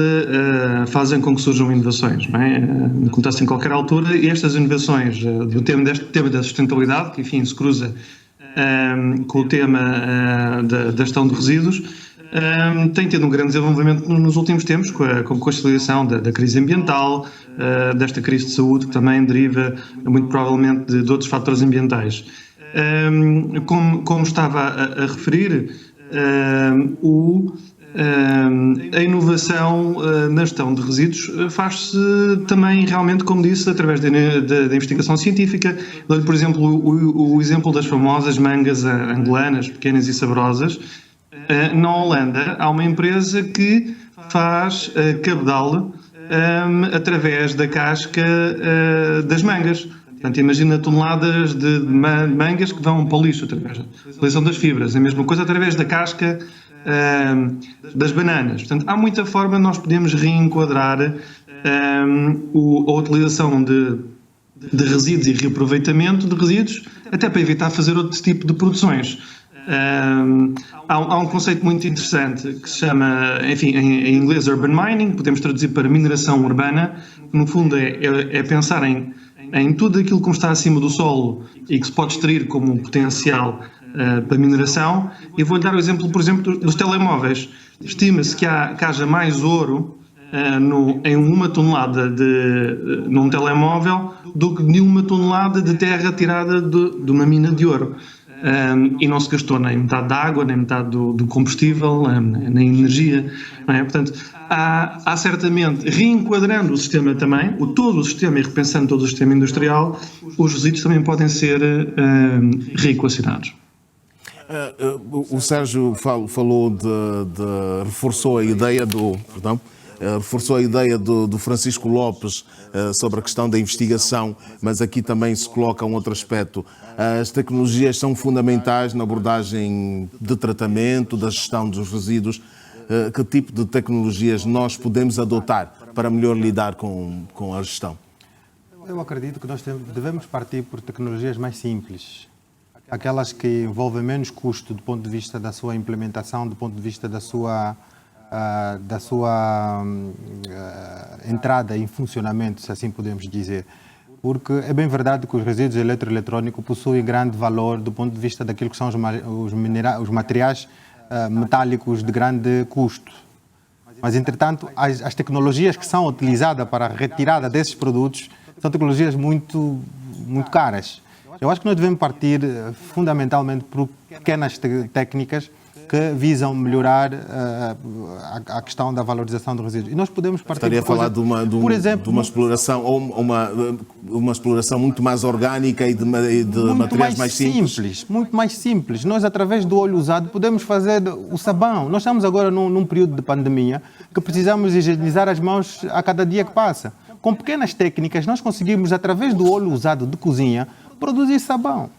fazem com que surjam inovações, não é? Acontece em qualquer altura e estas inovações, deste tema da sustentabilidade, que enfim se cruza com o tema da gestão de resíduos, tem tido um grande desenvolvimento nos últimos tempos, com a conciliação da crise ambiental, desta crise de saúde, que também deriva muito provavelmente de outros fatores ambientais. Como estava a referir, a inovação na gestão de resíduos faz-se também realmente, como disse, através da investigação científica. Dou-lhe, por exemplo, o exemplo das famosas mangas angolanas, pequenas e saborosas. Na Holanda há uma empresa que faz cabedal através da casca das mangas. Portanto, imagina toneladas de mangas que vão para o lixo através da utilização das fibras. A mesma coisa através da casca das bananas. Portanto, há muita forma de nós podemos reenquadrar a utilização de resíduos e reaproveitamento de resíduos, até para evitar fazer outro tipo de produções. Há um conceito muito interessante que se chama, enfim, em inglês urban mining, podemos traduzir para mineração urbana, que no fundo é pensar em tudo aquilo que está acima do solo e que se pode extrair como um potencial para mineração. E vou-lhe dar o exemplo, por exemplo, dos telemóveis. Estima-se que haja mais ouro em uma tonelada num telemóvel do que de uma tonelada de terra tirada de uma mina de ouro. E não se gastou nem metade da água, nem metade do combustível, nem energia. Não é? Portanto, há certamente, reenquadrando o sistema também, todo o sistema e repensando todo o sistema industrial, os resíduos também podem ser reequacionados. O Sérgio falou reforçou a ideia do Francisco Lopes sobre a questão da investigação, mas aqui também se coloca um outro aspecto. As tecnologias são fundamentais na abordagem de tratamento, da gestão dos resíduos. Que tipo de tecnologias nós podemos adotar para melhor lidar com a gestão? Eu acredito que nós devemos partir por tecnologias mais simples. Aquelas que envolvem menos custo do ponto de vista da sua implementação, do ponto de vista da sua entrada em funcionamento, se assim podemos dizer. Porque é bem verdade que os resíduos eletroeletrônicos possuem grande valor do ponto de vista daquilo que são os materiais metálicos de grande custo. Mas, entretanto, as tecnologias que são utilizadas para a retirada desses produtos são tecnologias muito, muito caras. Eu acho que nós devemos partir fundamentalmente por pequenas técnicas que visam melhorar a questão da valorização dos resíduos. E nós podemos partir... Estaria a falar de uma exploração, ou uma exploração muito mais orgânica e de materiais mais simples. Muito mais simples. Nós, através do óleo usado, podemos fazer o sabão. Nós estamos agora num período de pandemia que precisamos higienizar as mãos a cada dia que passa. Com pequenas técnicas, nós conseguimos, através do óleo usado de cozinha, produzir sabão.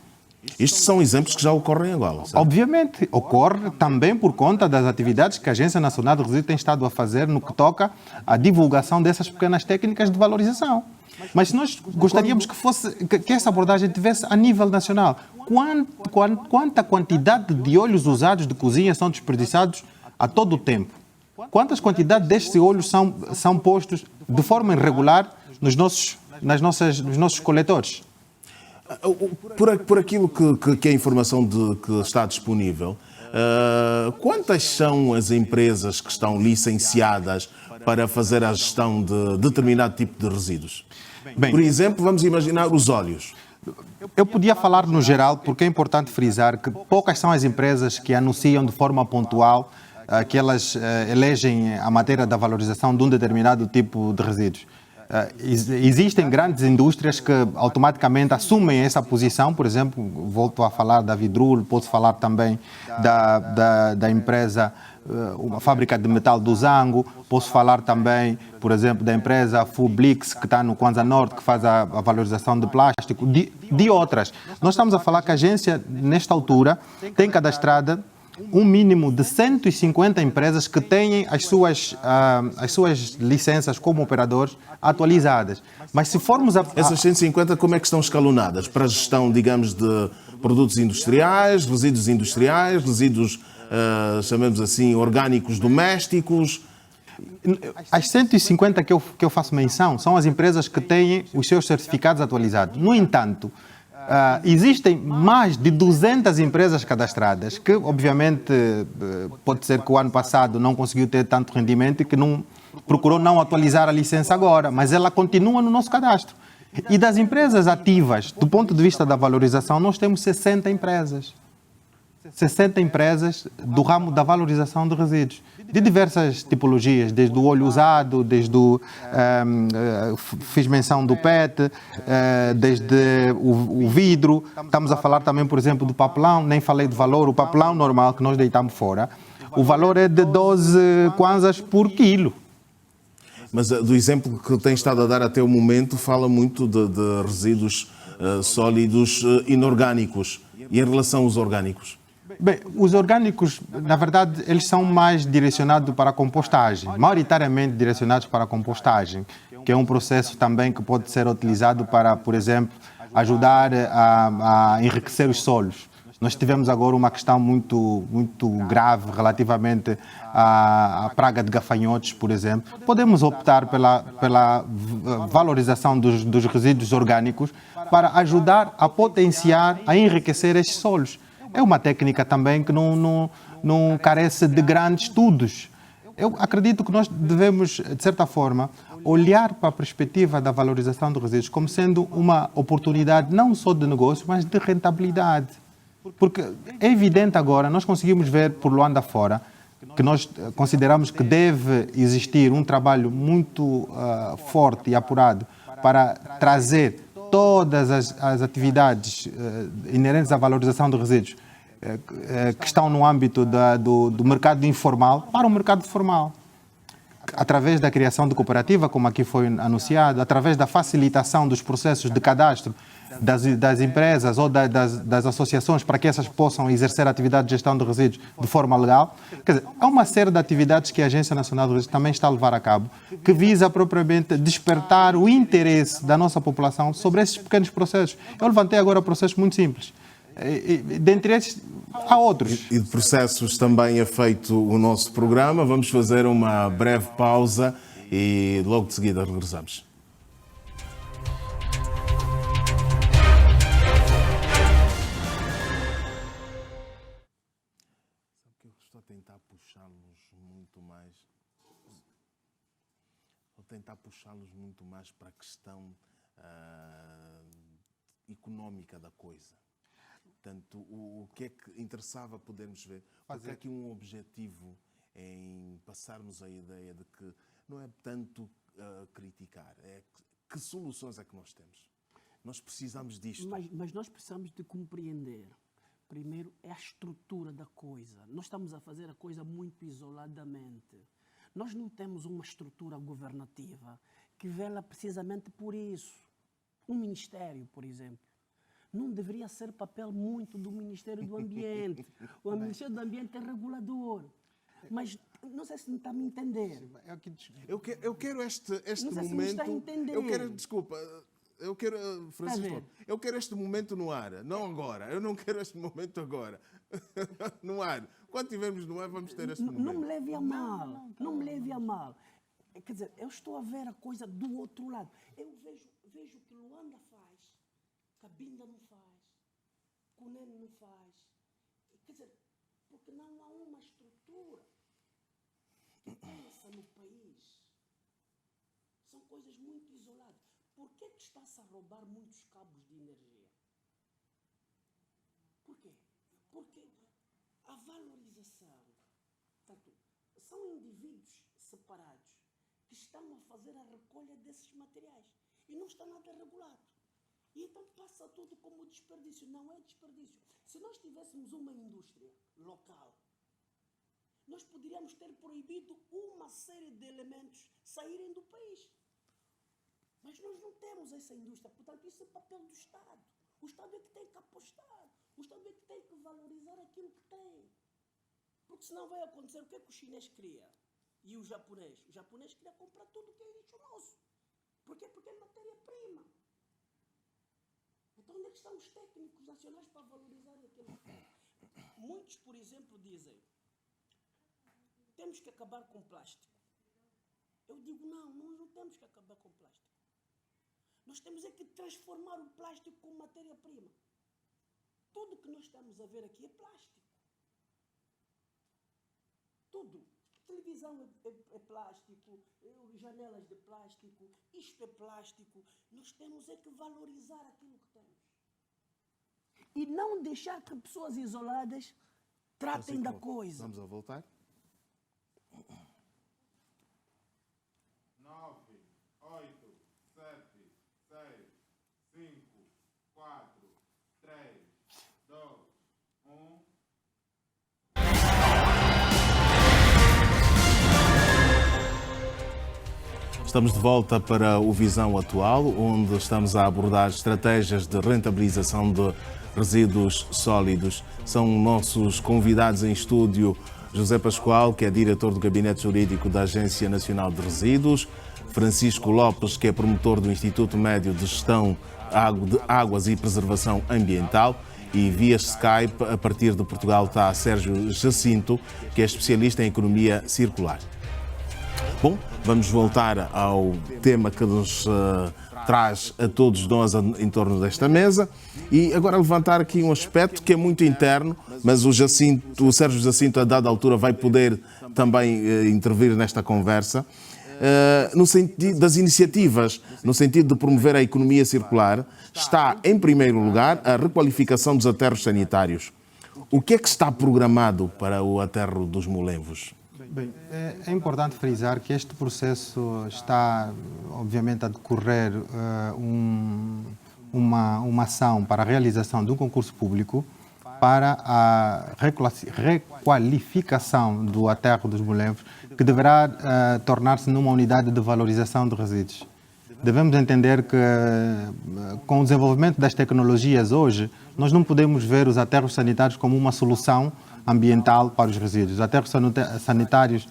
Estes são exemplos que já ocorrem em Angola, certo? Obviamente, ocorre também por conta das atividades que a Agência Nacional de Resíduos tem estado a fazer no que toca à divulgação dessas pequenas técnicas de valorização. Mas nós gostaríamos que essa abordagem tivesse a nível nacional. Quanta quantidade de óleos usados de cozinha são desperdiçados a todo o tempo? Quantas quantidades destes óleos são postos de forma irregular nos nossos coletores? Por aquilo que é a informação que está disponível, quantas são as empresas que estão licenciadas para fazer a gestão de determinado tipo de resíduos? Bem, por exemplo, vamos imaginar os óleos. Eu podia falar no geral, porque é importante frisar que poucas são as empresas que anunciam de forma pontual que elas elegem a matéria da valorização de um determinado tipo de resíduos. Existem grandes indústrias que automaticamente assumem essa posição, por exemplo, volto a falar da Vidrul, posso falar também da empresa, uma fábrica de metal do Zango, posso falar também, por exemplo, da empresa Fublix, que está no Kwanza Norte, que faz a valorização de plástico, de outras. Nós estamos a falar que a agência, nesta altura, tem cadastrada um mínimo de 150 empresas que têm as suas licenças como operadores atualizadas. Mas se formos Essas 150 como é que estão escalonadas? Para a gestão, digamos, de produtos industriais, resíduos, chamemos assim, orgânicos domésticos? As 150 que eu faço menção são as empresas que têm os seus certificados atualizados. No entanto, Existem mais de 200 empresas cadastradas que, obviamente, pode ser que o ano passado não conseguiu ter tanto rendimento e que não procurou não atualizar a licença agora, mas ela continua no nosso cadastro. E das empresas ativas, do ponto de vista da valorização, nós temos 60 empresas. 60 empresas do ramo da valorização de resíduos, de diversas tipologias, desde o óleo usado, desde fiz menção do PET, desde o vidro. Estamos a falar também, por exemplo, do papelão, nem falei do valor, o papelão normal que nós deitamos fora, o valor é de 12 kwanzas por quilo. Mas do exemplo que tem estado a dar até o momento, fala muito de resíduos sólidos inorgânicos. E em relação aos orgânicos? Bem, os orgânicos, na verdade, eles são mais direcionados para a compostagem, maioritariamente direcionados para a compostagem, que é um processo também que pode ser utilizado para, por exemplo, ajudar a enriquecer os solos. Nós tivemos agora uma questão muito grave relativamente à praga de gafanhotos, por exemplo. Podemos optar pela valorização dos resíduos orgânicos para ajudar a potenciar, a enriquecer estes solos. É uma técnica também que não carece de grandes estudos. Eu acredito que nós devemos, de certa forma, olhar para a perspectiva da valorização dos resíduos como sendo uma oportunidade não só de negócio, mas de rentabilidade. Porque é evidente agora, nós conseguimos ver por Luanda fora, que nós consideramos que deve existir um trabalho muito forte e apurado para trazer todas as atividades inerentes à valorização de resíduos que estão no âmbito do mercado informal para o mercado formal. Através da criação de cooperativa, como aqui foi anunciado, através da facilitação dos processos de cadastro das empresas ou das associações para que essas possam exercer a atividade de gestão de resíduos de forma legal. Quer dizer, há uma série de atividades que a Agência Nacional de Resíduos também está a levar a cabo que visa propriamente despertar o interesse da nossa população sobre esses pequenos processos. Eu levantei agora processos muito simples. Dentre esses, há outros. E de processos também é feito o nosso programa. Vamos fazer uma breve pausa e logo de seguida regressamos. Tentar puxá-los muito mais para a questão económica da coisa. Portanto, o que é que interessava podermos ver? Porque há aqui um objetivo em passarmos a ideia de que não é tanto criticar, é que soluções é que nós temos. Nós precisamos disto. Mas nós precisamos de compreender. Primeiro, é a estrutura da coisa. Nós estamos a fazer a coisa muito isoladamente. Nós não temos uma estrutura governativa que vela precisamente por isso. Um ministério, por exemplo, não deveria ser papel muito do Ministério do Ambiente. O Ministério do Ambiente é regulador. Mas não sei se me está a me entender. Eu quero este não sei momento. Se me está a entender. Eu quero, Francisco, eu quero este momento no ar, não agora. Eu não quero este momento agora. No ar. Quando estivermos no ar, vamos ter este momento. Não me leve a mal. Não me leve a mal. Quer dizer, eu estou a ver a coisa do outro lado. Eu vejo o que Luanda faz, Cabinda não faz, Cunene não faz. Quer dizer, porque não há uma estrutura que pensa no país. São coisas muito isoladas. Por que está-se a roubar muitos cabos de energia? Por quê? Porque a valorização, portanto, são indivíduos separados que estão a fazer a recolha desses materiais e não está nada regulado. E então passa tudo como desperdício. Não é desperdício. Se nós tivéssemos uma indústria local, nós poderíamos ter proibido uma série de elementos saírem do país. Mas nós não temos essa indústria, portanto, isso é papel do Estado. O Estado é que tem que apostar, o Estado é que tem que valorizar aquilo que tem. Porque senão vai acontecer o que é que o chinês cria e o japonês. O japonês queria comprar tudo que é lixo nosso. Por quê? Porque é matéria-prima. Então, onde é que estão os técnicos nacionais para valorizar aquilo que tem? Muitos, por exemplo, dizem temos que acabar com o plástico. Eu digo, não temos que acabar com o plástico. Nós temos é que transformar o plástico como matéria-prima. Tudo que nós estamos a ver aqui é plástico. Tudo. Televisão é plástico, janelas de plástico, isto é plástico. Nós temos é que valorizar aquilo que temos. E não deixar que pessoas isoladas tratem da coisa. Vamos a voltar. 9, 8, 7, 6, 5, 4, 3, 2, 1. Estamos de volta para o Visão Atual, onde estamos a abordar estratégias de rentabilização de resíduos sólidos. São nossos convidados em estúdio José Pascoal, que é diretor do Gabinete Jurídico da Agência Nacional de Resíduos, Francisco Lopes, que é promotor do Instituto Médio de Gestão de Águas e Preservação Ambiental, e via Skype, a partir de Portugal, está Sérgio Jacinto, que é especialista em economia circular. Bom, vamos voltar ao tema que nos traz a todos nós em torno desta mesa e agora levantar aqui um aspecto que é muito interno, mas o Sérgio Jacinto, a dada altura, vai poder também intervir nesta conversa, no sentido das iniciativas, no sentido de promover a economia circular. Está, em primeiro lugar, a requalificação dos aterros sanitários. O que é que está programado para o aterro dos Molevos? Bem, é importante frisar que este processo está, obviamente, a decorrer uma ação para a realização de um concurso público para a requalificação do aterro dos Molevos, que deverá tornar-se numa unidade de valorização de resíduos. Devemos entender que, com o desenvolvimento das tecnologias hoje, nós não podemos ver os aterros sanitários como uma solução ambiental para os resíduos. Os aterros sanitários,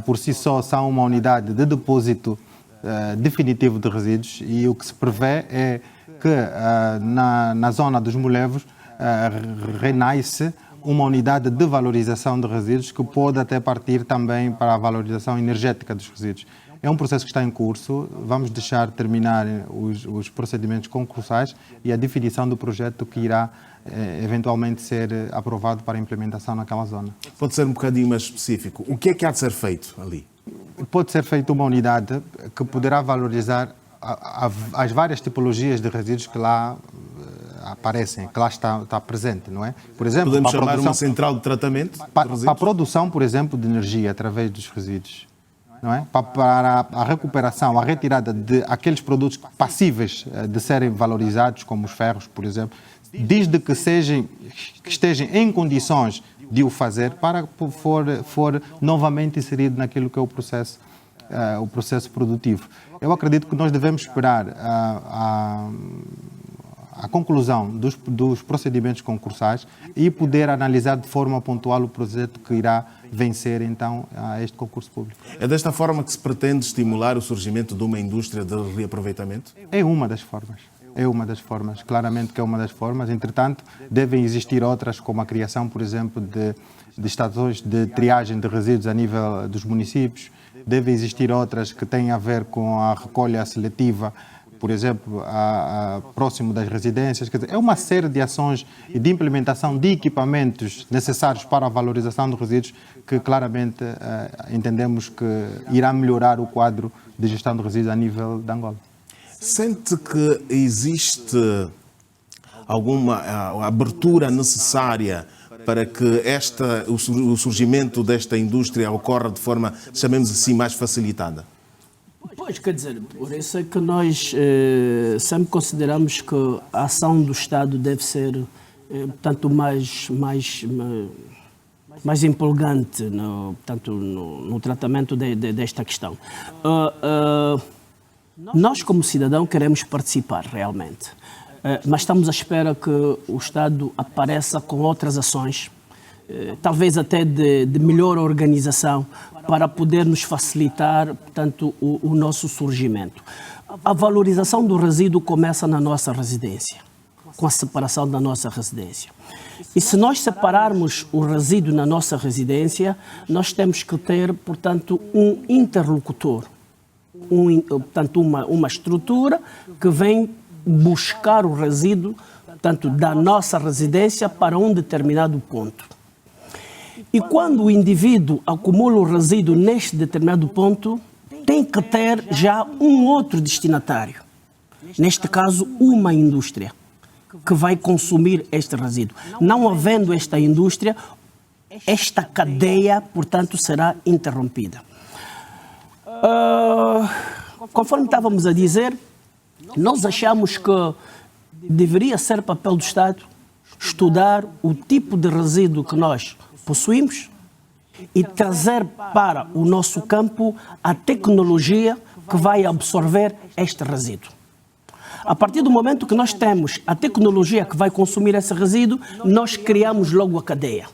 por si só, são uma unidade de depósito definitivo de resíduos e o que se prevê é que na zona dos Molevos renasce uma unidade de valorização de resíduos que pode até partir também para a valorização energética dos resíduos. É um processo que está em curso, vamos deixar terminar os procedimentos concursais e a definição do projeto que irá eventualmente ser aprovado para implementação naquela zona. Pode ser um bocadinho mais específico. O que é que há de ser feito ali? Pode ser feita uma unidade que poderá valorizar as várias tipologias de resíduos que lá aparecem, que lá está presente, não é? Por exemplo, podemos chamar uma central de tratamento de resíduos? Para a produção, por exemplo, de energia através dos resíduos. Não é? Para a recuperação, a retirada de aqueles produtos passíveis de serem valorizados, como os ferros, por exemplo, desde que estejam em condições de o fazer para que for novamente inserido naquilo que é o processo produtivo. Eu acredito que nós devemos esperar a conclusão dos procedimentos concursais e poder analisar de forma pontual o projeto que irá vencer, então, a este concurso público. É desta forma que se pretende estimular o surgimento de uma indústria de reaproveitamento? É uma das formas. É uma das formas, claramente que é uma das formas. Entretanto, devem existir outras, como a criação, por exemplo, de estações de triagem de resíduos a nível dos municípios. Devem existir outras que têm a ver com a recolha seletiva, por exemplo, próximo das residências. Quer dizer, é uma série de ações e de implementação de equipamentos necessários para a valorização dos resíduos que claramente entendemos que irá melhorar o quadro de gestão de resíduos a nível de Angola. Sente que existe alguma abertura necessária para que o surgimento desta indústria ocorra de forma, chamemos assim, mais facilitada? Pois, quer dizer, por isso é que nós sempre consideramos que a ação do Estado deve ser tanto mais empolgante no tratamento desta questão. Nós, como cidadão, queremos participar realmente, mas estamos à espera que o Estado apareça com outras ações, talvez até de melhor organização, para poder nos facilitar, portanto, o nosso surgimento. A valorização do resíduo começa na nossa residência, com a separação da nossa residência. E se nós separarmos o resíduo na nossa residência, nós temos que ter, portanto, um interlocutor, portanto, uma estrutura que vem buscar o resíduo, portanto, da nossa residência para um determinado ponto. E quando o indivíduo acumula o resíduo neste determinado ponto, tem que ter já um outro destinatário. Neste caso, uma indústria que vai consumir este resíduo. Não havendo esta indústria, esta cadeia, portanto, será interrompida. Conforme estávamos a dizer, nós achamos que deveria ser papel do Estado estudar o tipo de resíduo que nós possuímos e trazer para o nosso campo a tecnologia que vai absorver este resíduo. A partir do momento que nós temos a tecnologia que vai consumir esse resíduo, nós criamos logo a cadeia.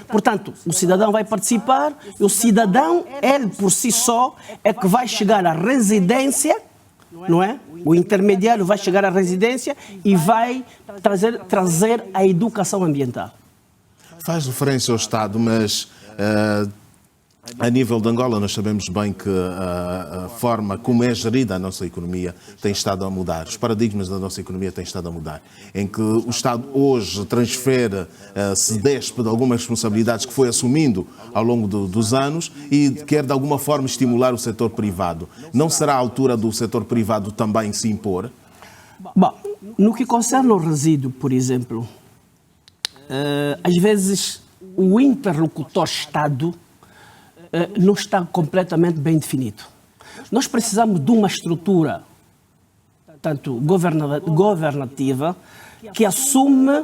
Portanto, o cidadão vai participar e o cidadão, ele por si só, é que vai chegar à residência, não é? O intermediário vai chegar à residência e vai trazer a educação ambiental. Faz referência ao Estado, mas a nível de Angola nós sabemos bem que a forma como é gerida a nossa economia tem estado a mudar. Os paradigmas da nossa economia têm estado a mudar. Em que o Estado hoje transfere, se despe de algumas responsabilidades que foi assumindo ao longo dos anos e quer de alguma forma estimular o setor privado. Não será a altura do setor privado também se impor? Bom, no que concerne ao resíduo, por exemplo, às vezes o interlocutor Estado não está completamente bem definido. Nós precisamos de uma estrutura, tanto governativa, que assume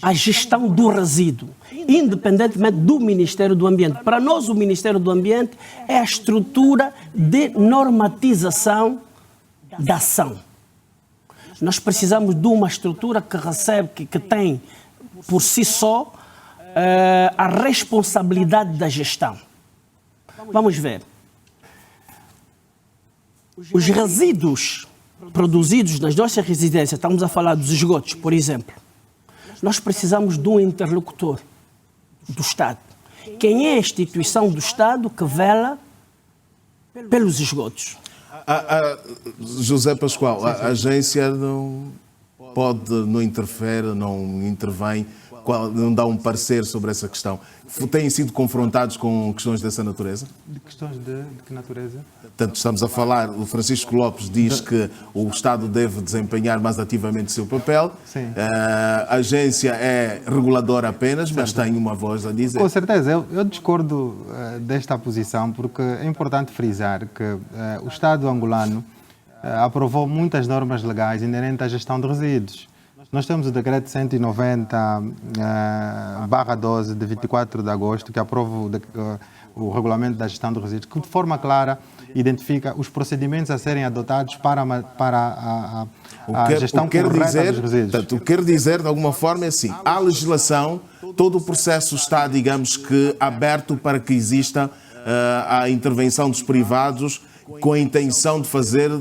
a gestão do resíduo, independentemente do Ministério do Ambiente. Para nós, o Ministério do Ambiente é a estrutura de normatização da ação. Nós precisamos de uma estrutura que recebe, que tem por si só a responsabilidade da gestão. Vamos ver. Os resíduos produzidos nas nossas residências, estamos a falar dos esgotos, por exemplo, nós precisamos de um interlocutor do Estado. Quem é a instituição do Estado que vela pelos esgotos? José Pascoal, a agência não interfere, não intervém, não dá um parecer sobre essa questão. Têm sido confrontados com questões dessa natureza? De questões de que natureza? Portanto, estamos a falar, o Francisco Lopes diz que o Estado deve desempenhar mais ativamente o seu papel. Sim. A agência é reguladora apenas, mas tem uma voz a dizer. Com certeza, eu discordo desta posição, porque é importante frisar que o Estado angolano aprovou muitas normas legais inerentes à gestão de resíduos. Nós temos o decreto 190/12 de 24 de agosto, que aprova o regulamento da gestão de resíduos, que de forma clara identifica os procedimentos a serem adotados para a gestão correta dos resíduos. Portanto, o que quer dizer, de alguma forma, é assim, há legislação, todo o processo está, digamos que, aberto para que exista a intervenção dos privados com a intenção de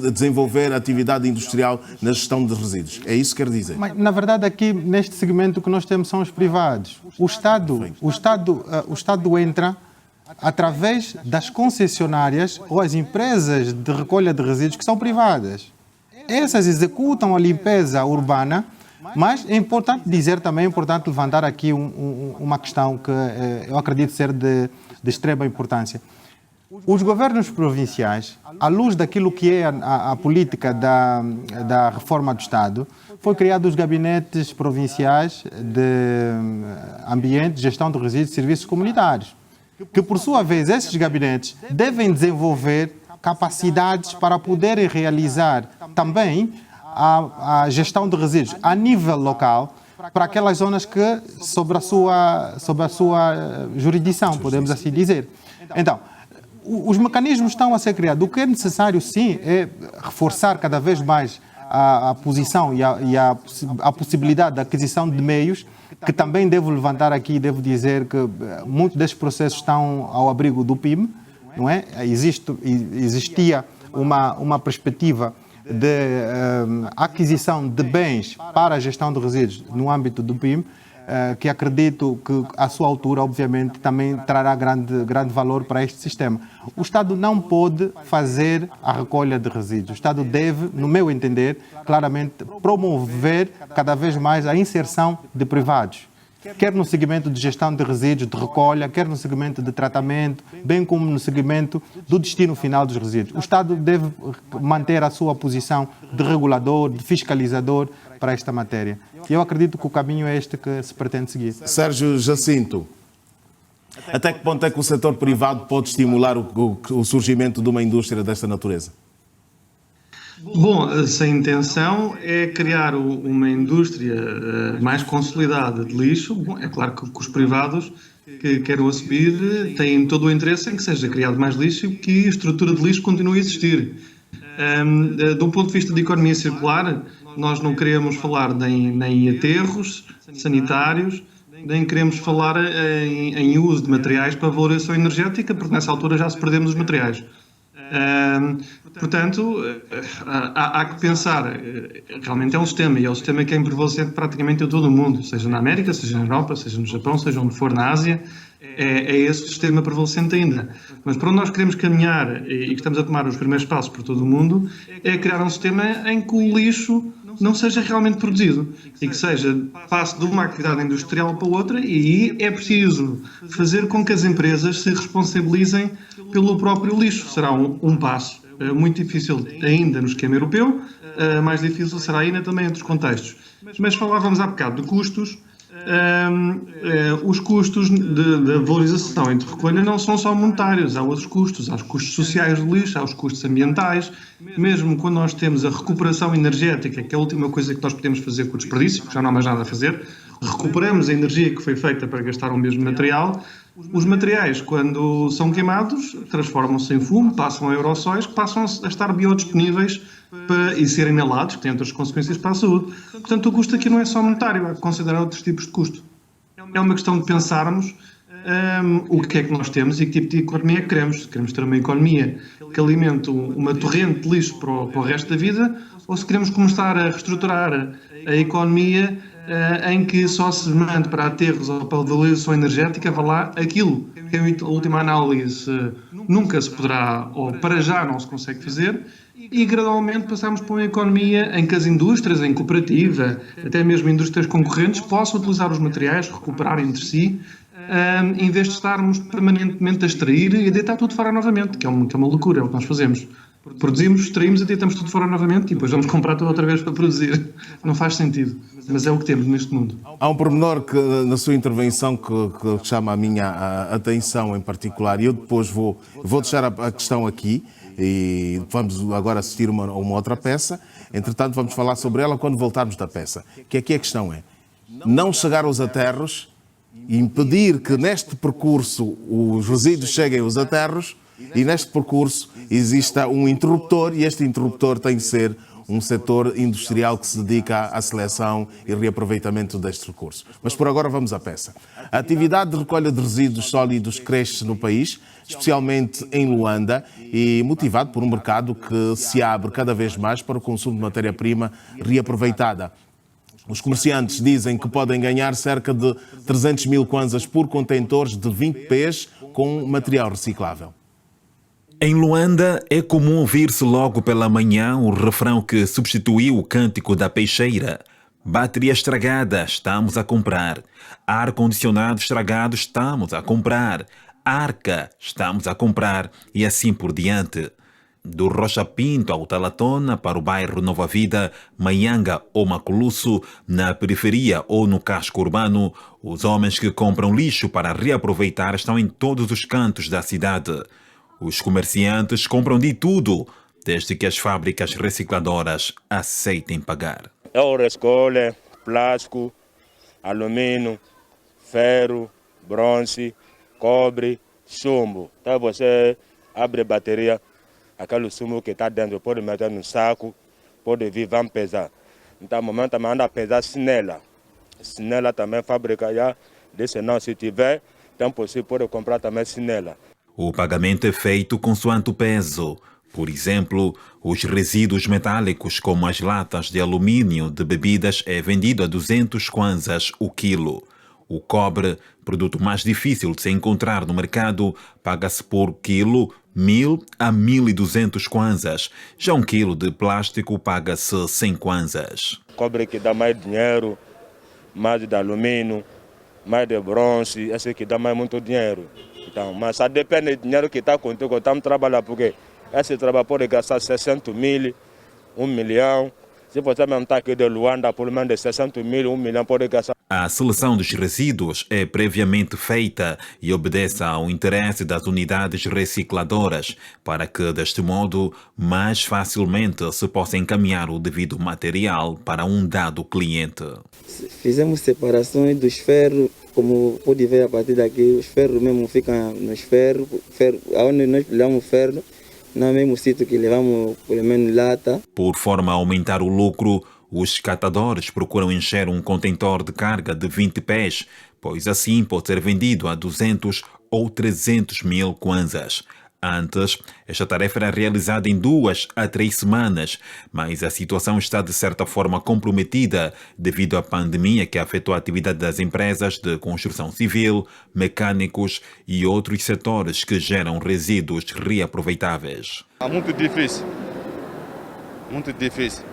desenvolver atividade industrial na gestão de resíduos. É isso que quer dizer? Mas, na verdade, aqui, neste segmento, o que nós temos são os privados. O Estado entra através das concessionárias ou as empresas de recolha de resíduos que são privadas. Essas executam a limpeza urbana, mas é importante dizer também, é importante levantar aqui uma questão que eu acredito ser de extrema importância. Os governos provinciais, à luz daquilo que é a política da reforma do Estado, foi criado os gabinetes provinciais de ambiente, gestão de resíduos e serviços comunitários, que por sua vez esses gabinetes devem desenvolver capacidades para poderem realizar também a gestão de resíduos a nível local para aquelas zonas que sob a sua jurisdição, podemos assim dizer. Então, os mecanismos estão a ser criados. O que é necessário, sim, é reforçar cada vez mais a posição e a possibilidade da aquisição de meios, que também devo levantar aqui, devo dizer que muitos destes processos estão ao abrigo do PIM, não é? Existia uma perspectiva de aquisição de bens para a gestão de resíduos no âmbito do PIM, que acredito que à sua altura, obviamente, também trará grande valor para este sistema. O Estado não pode fazer a recolha de resíduos. O Estado deve, no meu entender, claramente promover cada vez mais a inserção de privados, quer no segmento de gestão de resíduos, de recolha, quer no segmento de tratamento, bem como no segmento do destino final dos resíduos. O Estado deve manter a sua posição de regulador, de fiscalizador para esta matéria. E eu acredito que o caminho é este que se pretende seguir. Sérgio Jacinto, até que ponto é que o setor privado pode estimular o surgimento de uma indústria desta natureza? Bom, se a intenção é criar uma indústria mais consolidada de lixo, bom, é claro que os privados que queiram assumir têm todo o interesse em que seja criado mais lixo e que a estrutura de lixo continue a existir. De um ponto de vista de economia circular, nós não queremos falar nem em aterros sanitários, nem queremos falar em uso de materiais para valorização energética, porque nessa altura já se perdemos os materiais. Portanto, há que pensar, realmente é um sistema, e é um sistema que é prevalecente praticamente em todo o mundo, seja na América, seja na Europa, seja no Japão, seja onde for na Ásia, é esse o sistema prevalecente ainda. Mas para onde nós queremos caminhar, e que estamos a tomar os primeiros passos por todo o mundo, é criar um sistema em que o lixo não seja realmente produzido e que passe de uma atividade industrial para outra, e aí é preciso fazer com que as empresas se responsabilizem pelo próprio lixo. Será um passo muito difícil ainda no esquema europeu, mais difícil será ainda também em outros contextos. Mas falávamos há bocado de custos. Os custos da valorização e de recolha não são só monetários, há outros custos, há os custos sociais do lixo, há os custos ambientais. Mesmo quando nós temos a recuperação energética, que é a última coisa que nós podemos fazer com o desperdício, porque já não há mais nada a fazer, recuperamos a energia que foi feita para gastar o mesmo material. Os materiais, quando são queimados, transformam-se em fumo, passam a aerossóis, que passam a estar biodisponíveis e ser inalados, que têm outras consequências para a saúde. Portanto, o custo aqui não é só monetário, há que considerar outros tipos de custo. É uma questão de pensarmos o que é que nós temos e que tipo de economia que queremos. Se queremos ter uma economia que alimente uma torrente de lixo para o resto da vida, ou se queremos começar a reestruturar a economia em que só se mande para aterros ou para a valorização energética, vá lá aquilo que em última análise nunca se poderá, ou para já não se consegue fazer, e gradualmente passamos para uma economia em que as indústrias, em cooperativa, até mesmo indústrias concorrentes, possam utilizar os materiais, recuperar entre si, em vez de estarmos permanentemente a extrair e a deitar tudo fora novamente, que é uma loucura, é o que nós fazemos. Produzimos, extraímos e deitamos tudo fora novamente e depois vamos comprar tudo outra vez para produzir. Não faz sentido, mas é o que temos neste mundo. Há um pormenor que, na sua intervenção que chama a minha atenção em particular, e eu depois vou deixar a questão aqui e vamos agora assistir a uma outra peça. Entretanto, vamos falar sobre ela quando voltarmos da peça. Que aqui a questão é não chegar aos aterros e impedir que neste percurso os resíduos cheguem aos aterros, e neste percurso exista um interruptor, e este interruptor tem de ser um setor industrial que se dedica à seleção e reaproveitamento destes recursos. Mas por agora vamos à peça. A atividade de recolha de resíduos sólidos cresce no país, especialmente em Luanda, e motivado por um mercado que se abre cada vez mais para o consumo de matéria-prima reaproveitada. Os comerciantes dizem que podem ganhar cerca de 300 mil kwanzas por contentores de 20 pés com material reciclável. Em Luanda, é comum ouvir-se logo pela manhã o refrão que substituiu o cântico da peixeira. Bateria estragada, estamos a comprar. Ar-condicionado estragado, estamos a comprar. Arca, estamos a comprar. E assim por diante. Do Rocha Pinto ao Talatona, para o bairro Nova Vida, Maianga ou Maculuço, na periferia ou no casco urbano, os homens que compram lixo para reaproveitar estão em todos os cantos da cidade. Os comerciantes compram de tudo, desde que as fábricas recicladoras aceitem pagar. Eu recolho plástico, alumínio, ferro, bronze, cobre, chumbo. Então você abre a bateria, aquele sumo que está dentro pode meter no saco, pode vir, vão pesar. Então, no momento, também anda a pesar sinela. Sinela também fabrica já, desse não, se tiver, então você pode comprar também sinela. O pagamento é feito consoante o peso. Por exemplo, os resíduos metálicos, como as latas de alumínio de bebidas, é vendido a 200 kwanzas o quilo. O cobre, produto mais difícil de se encontrar no mercado, paga-se por quilo 1.000 a 1.200 kwanzas. Já um quilo de plástico paga-se 100 kwanzas. Cobre que dá mais dinheiro, mais de alumínio, mais de bronze, esse que dá mais muito dinheiro. Então, mas só depende do dinheiro que está contigo, estamos trabalhando, porque esse trabalho pode gastar 600 mil, 1 milhão. Se você mesmo está aqui de Luanda, por menos de 600 mil, 1 milhão pode gastar. A seleção dos resíduos é previamente feita e obedece ao interesse das unidades recicladoras, para que, deste modo, mais facilmente se possa encaminhar o devido material para um dado cliente. Fizemos separações dos ferros, como pode ver a partir daqui, os ferros mesmo ficam nos ferros, onde nós levamos ferro, no mesmo sítio que levamos, pelo menos, lata. Por forma a aumentar o lucro, os catadores procuram encher um contentor de carga de 20 pés, pois assim pode ser vendido a 200 ou 300 mil kwanzas. Antes, esta tarefa era realizada em 2 a 3 semanas, mas a situação está de certa forma comprometida devido à pandemia que afetou a atividade das empresas de construção civil, mecânicos e outros setores que geram resíduos reaproveitáveis. É muito difícil. Muito difícil.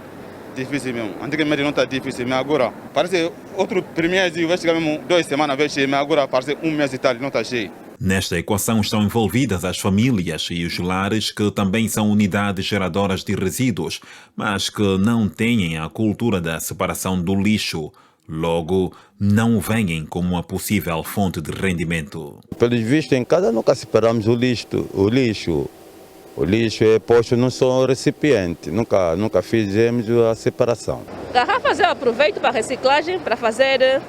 Difícil mesmo. Antigamente não está difícil, mas agora parece outro primeiro dia, vai chegar mesmo 2 semanas, vai cheio, mas agora parece 1 mês e tal, não está cheio. Nesta equação estão envolvidas as famílias e os lares que também são unidades geradoras de resíduos, mas que não têm a cultura da separação do lixo. Logo, não o veem como uma possível fonte de rendimento. Pelos vistos, em casa nunca separamos o lixo. O lixo é posto num só recipiente. Nunca fizemos a separação. Garrafas eu aproveito para reciclagem, para fazer...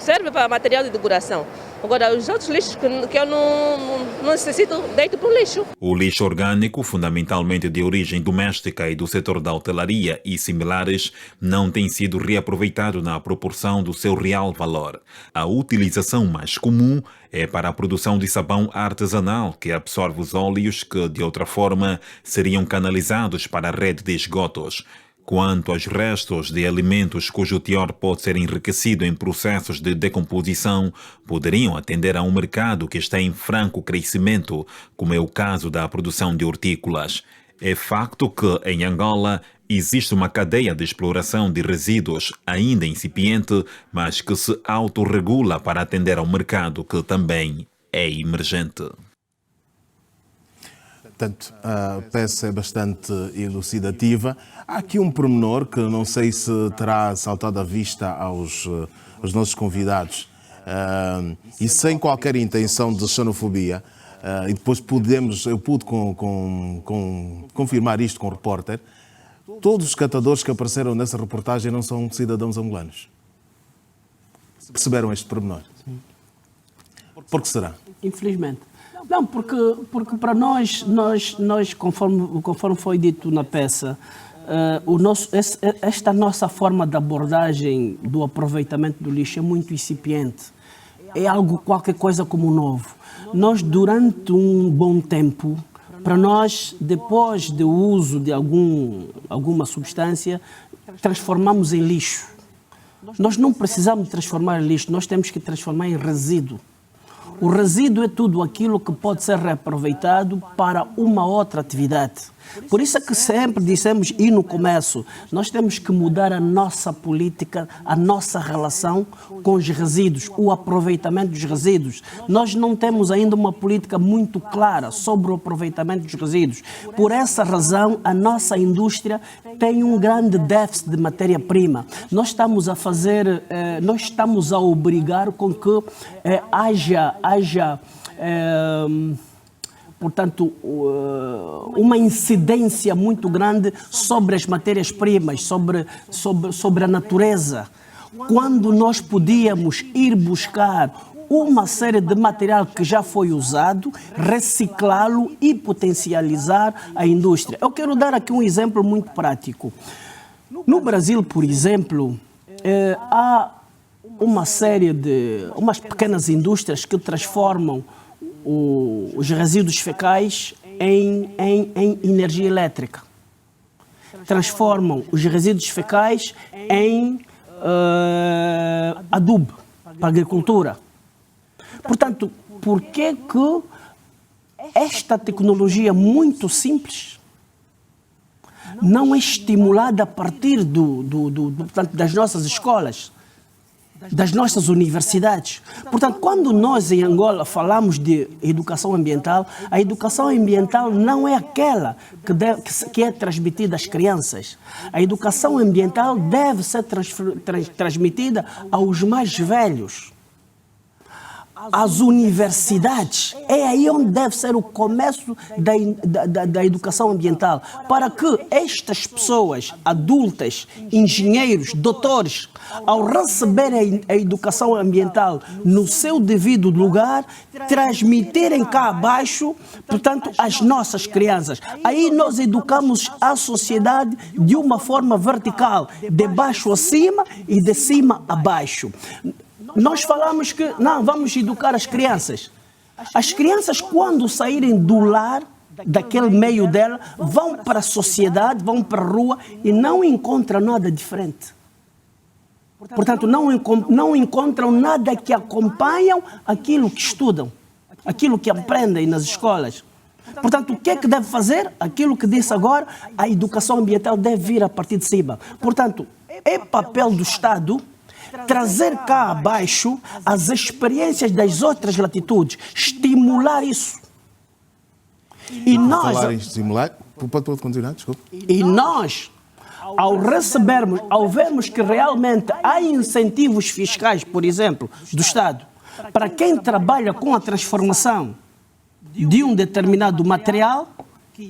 serve para material de decoração. Agora, os outros lixos que eu não necessito, deito para o lixo. O lixo orgânico, fundamentalmente de origem doméstica e do setor da hotelaria e similares, não tem sido reaproveitado na proporção do seu real valor. A utilização mais comum é para a produção de sabão artesanal, que absorve os óleos que, de outra forma, seriam canalizados para a rede de esgotos. Quanto aos restos de alimentos cujo teor pode ser enriquecido em processos de decomposição, poderiam atender a um mercado que está em franco crescimento, como é o caso da produção de hortícolas. É facto que, em Angola, existe uma cadeia de exploração de resíduos ainda incipiente, mas que se autorregula para atender ao mercado que também é emergente. Portanto, a peça é bastante elucidativa. Há aqui um pormenor que não sei se terá saltado à vista aos nossos convidados. E sem qualquer intenção de xenofobia, e depois eu pude confirmar isto com o repórter, todos os catadores que apareceram nessa reportagem não são cidadãos angolanos. Perceberam este pormenor? Por que será? Infelizmente. Não, porque para nós conforme foi dito na peça, esta nossa forma de abordagem do aproveitamento do lixo é muito incipiente. É qualquer coisa como novo. Nós, durante um bom tempo, para nós, depois do uso de alguma substância, transformamos em lixo. Nós não precisamos transformar em lixo, nós temos que transformar em resíduo. O resíduo é tudo aquilo que pode ser reaproveitado para uma outra atividade. Por isso é que sempre dissemos, e no começo, nós temos que mudar a nossa política, a nossa relação com os resíduos, o aproveitamento dos resíduos. Nós não temos ainda uma política muito clara sobre o aproveitamento dos resíduos. Por essa razão, a nossa indústria tem um grande déficit de matéria-prima. Nós estamos a obrigar com que haja portanto, uma incidência muito grande sobre as matérias-primas, sobre a natureza. Quando nós podíamos ir buscar uma série de material que já foi usado, reciclá-lo e potencializar a indústria. Eu quero dar aqui um exemplo muito prático. No Brasil, por exemplo, há umas pequenas indústrias que transformam os resíduos fecais em energia elétrica. Transformam os resíduos fecais em adubo para a agricultura. Portanto, por que esta tecnologia muito simples não é estimulada a partir portanto, das nossas escolas, das nossas universidades? Portanto, quando nós em Angola falamos de educação ambiental, a educação ambiental não é aquela que é transmitida às crianças. A educação ambiental deve ser transmitida aos mais velhos, às universidades. É aí onde deve ser o começo da educação ambiental, para que estas pessoas adultas, engenheiros, doutores, ao receberem a educação ambiental no seu devido lugar, transmitirem cá abaixo, portanto, às nossas crianças. Aí nós educamos a sociedade de uma forma vertical, de baixo a cima e de cima a baixo. Nós falamos que não, vamos educar as crianças. As crianças, quando saírem do lar, daquele meio dela, vão para a sociedade, vão para a rua e não encontram nada diferente. Portanto, não encontram nada que acompanham aquilo que estudam, aquilo que aprendem nas escolas. Portanto, o que é que deve fazer? Aquilo que disse agora, a educação ambiental deve vir a partir de cima. Portanto, é papel do Estado trazer cá abaixo as experiências das outras latitudes, estimular isso. E nós, falar em estimular, pode continuar, desculpa. E nós, ao vermos que realmente há incentivos fiscais, por exemplo, do Estado, para quem trabalha com a transformação de um determinado material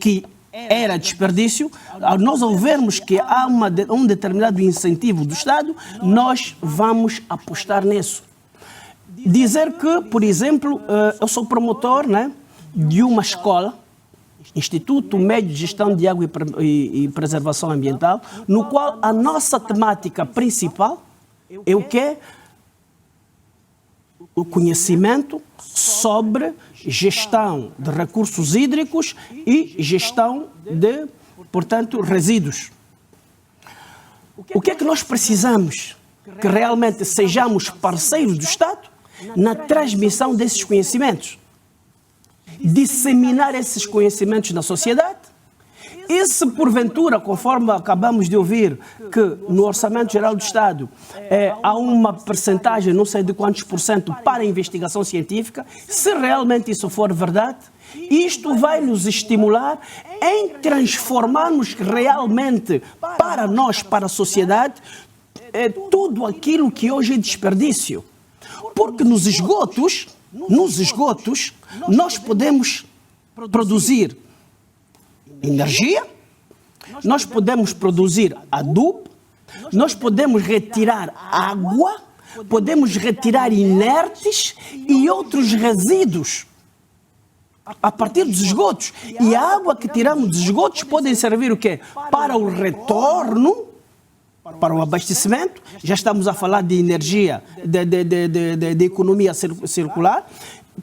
que era desperdício, nós ao vermos que há um determinado incentivo do Estado, nós vamos apostar nisso. Dizer que, por exemplo, eu sou promotor, né, de uma escola, Instituto Médio de Gestão de Água e Preservação Ambiental, no qual a nossa temática principal é o quê? O conhecimento sobre gestão de recursos hídricos e gestão de, portanto, resíduos. O que é que nós precisamos? Que realmente sejamos parceiros do Estado na transmissão desses conhecimentos. Disseminar esses conhecimentos na sociedade. E se porventura, conforme acabamos de ouvir, que no Orçamento Geral do Estado há uma percentagem, não sei de quantos % para a investigação científica, se realmente isso for verdade, isto vai nos estimular em transformarmos realmente para nós, para a sociedade, tudo aquilo que hoje é desperdício. Porque nos esgotos, nós podemos produzir energia, nós podemos produzir adubo, nós podemos retirar água, podemos retirar inertes e outros resíduos a partir dos esgotos. E a água que tiramos dos esgotos podem servir o quê? Para o retorno, para o abastecimento. Já estamos a falar de energia, de economia circular.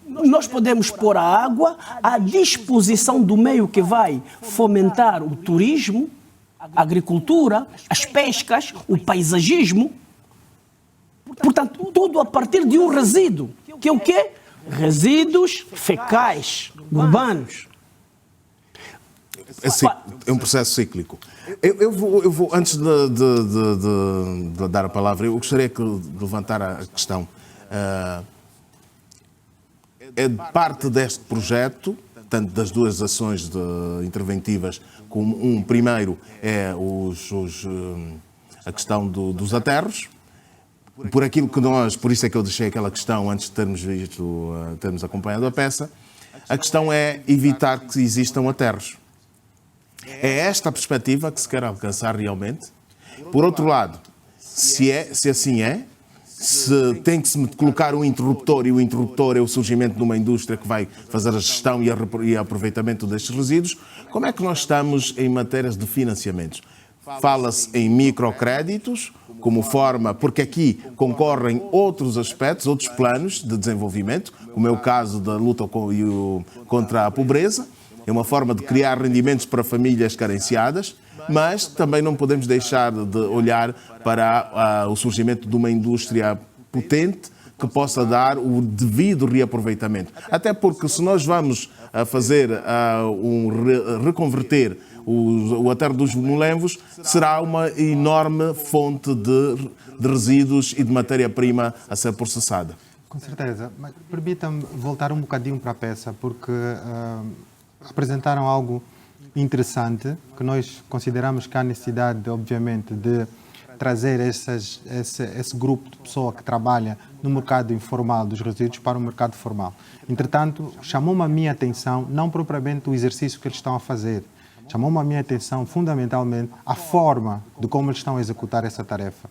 Nós podemos pôr a água à disposição do meio que vai fomentar o turismo, a agricultura, as pescas, o paisagismo. Portanto, tudo a partir de um resíduo, que é o quê? Resíduos fecais urbanos. É um processo cíclico. Eu vou antes de dar a palavra, eu gostaria de levantar a questão. É parte deste projeto, tanto das duas ações interventivas, como primeiro é a questão dos aterros. Por aquilo que por isso é que eu deixei aquela questão antes de termos acompanhado a peça, a questão é evitar que existam aterros. É esta a perspectiva que se quer alcançar realmente? Por outro lado, se assim é, se tem que se colocar um interruptor, e o interruptor é o surgimento de uma indústria que vai fazer a gestão e aproveitamento destes resíduos, como é que nós estamos em matérias de financiamentos? Fala-se em microcréditos, como forma, porque aqui concorrem outros aspectos, outros planos de desenvolvimento, como é o caso da luta contra a pobreza, é uma forma de criar rendimentos para famílias carenciadas, mas também não podemos deixar de olhar para o surgimento de uma indústria potente que possa dar o devido reaproveitamento. Até porque se nós vamos fazer reconverter o aterro dos Molembos, será uma enorme fonte de resíduos e de matéria-prima a ser processada. Com certeza, mas permita-me voltar um bocadinho para a peça, porque apresentaram algo interessante, que nós consideramos que há necessidade, obviamente, de trazer esse grupo de pessoa que trabalha no mercado informal dos resíduos para o mercado formal. Entretanto, chamou-me a minha atenção, não propriamente o exercício que eles estão a fazer, chamou-me a minha atenção fundamentalmente a forma de como eles estão a executar essa tarefa.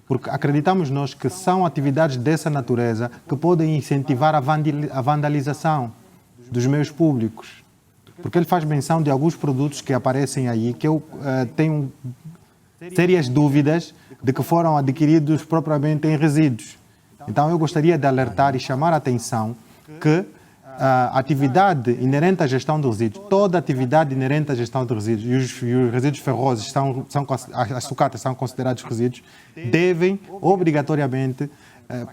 Porque acreditamos nós que são atividades dessa natureza que podem incentivar a vandalização dos meios públicos. Porque ele faz menção de alguns produtos que aparecem aí que eu tenho sérias dúvidas de que foram adquiridos propriamente em resíduos. Então eu gostaria de alertar e chamar a atenção que a atividade inerente à gestão de resíduos, toda atividade inerente à gestão de resíduos, e os resíduos ferrosos, as sucatas são considerados resíduos, devem obrigatoriamente,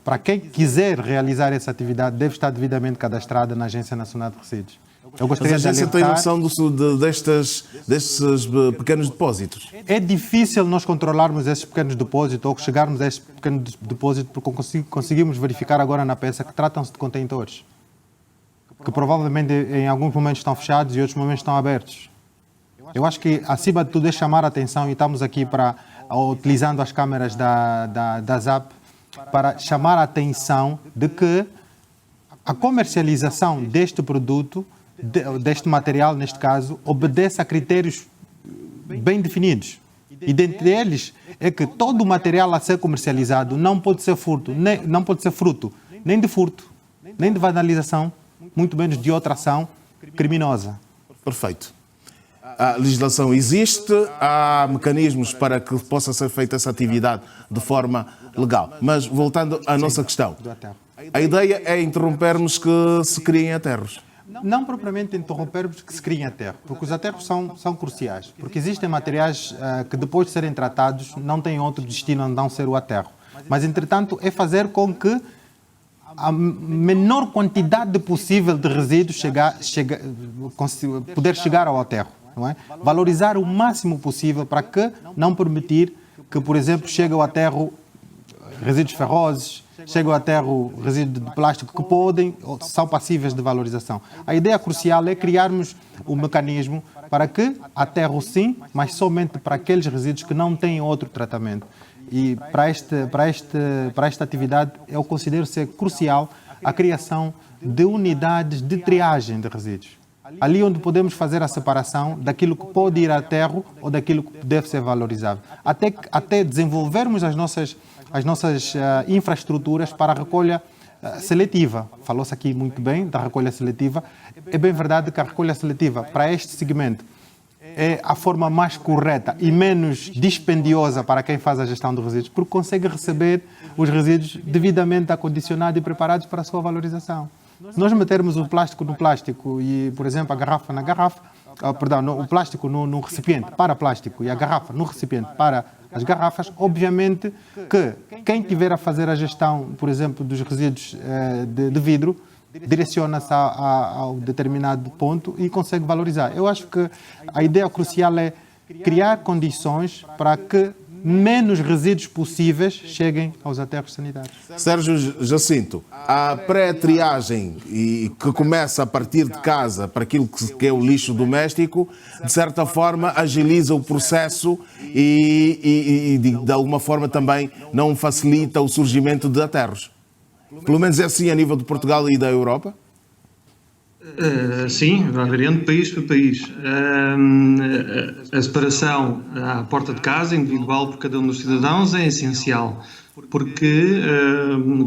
para quem quiser realizar essa atividade, deve estar devidamente cadastrada na Agência Nacional de Resíduos. Eu gostaria Mas a agência de alertar, tem noção destes pequenos depósitos? É difícil nós controlarmos esses pequenos depósitos ou chegarmos a esses pequenos depósitos porque conseguimos verificar agora na peça que tratam-se de contentores, que provavelmente em alguns momentos estão fechados e outros momentos estão abertos. Eu acho que, acima de tudo, é chamar a atenção, e estamos aqui utilizando as câmeras da ZAP, para chamar a atenção de que a comercialização deste produto, deste material, neste caso, obedece a critérios bem definidos. E dentre eles é que todo o material a ser comercializado não pode ser fruto nem de furto, nem de vandalização, muito menos de outra ação criminosa. Perfeito. A legislação existe, há mecanismos para que possa ser feita essa atividade de forma legal. Mas, voltando à nossa questão, a ideia é interrompermos que se criem aterros. Não propriamente interrompermos que se criem aterros, porque os aterros são cruciais, porque existem materiais que depois de serem tratados não têm outro destino a não ser o aterro. Mas, entretanto, é fazer com que a menor quantidade possível de resíduos poder chegar ao aterro. Não é? Valorizar o máximo possível para que não permitir que, por exemplo, chegue ao aterro resíduos ferrosos, chegue ao aterro resíduos de plástico que são passíveis de valorização. A ideia crucial é criarmos um mecanismo para que aterro sim, mas somente para aqueles resíduos que não têm outro tratamento. E para esta atividade eu considero ser crucial a criação de unidades de triagem de resíduos. Ali onde podemos fazer a separação daquilo que pode ir a aterro ou daquilo que deve ser valorizável. Até desenvolvermos as nossas infraestruturas para a recolha seletiva. Falou-se aqui muito bem da recolha seletiva. É bem verdade que a recolha seletiva para este segmento é a forma mais correta e menos dispendiosa para quem faz a gestão de resíduos, porque consegue receber os resíduos devidamente acondicionados e preparados para a sua valorização. Se nós metermos o plástico no plástico e, por exemplo, a garrafa na garrafa, o plástico no recipiente para plástico e a garrafa no recipiente para as garrafas, obviamente que quem tiver a fazer a gestão, por exemplo, dos resíduos de vidro, direciona-se a um determinado ponto e consegue valorizar. Eu acho que a ideia crucial é criar condições para que menos resíduos possíveis cheguem aos aterros sanitários. Sérgio Jacinto, a pré-triagem que começa a partir de casa para aquilo que é o lixo doméstico, de certa forma agiliza o processo e de alguma forma também não facilita o surgimento de aterros. Pelo menos é assim a nível de Portugal e da Europa? Sim, variando de país para país. A separação à porta de casa, individual por cada um dos cidadãos, é essencial, porque,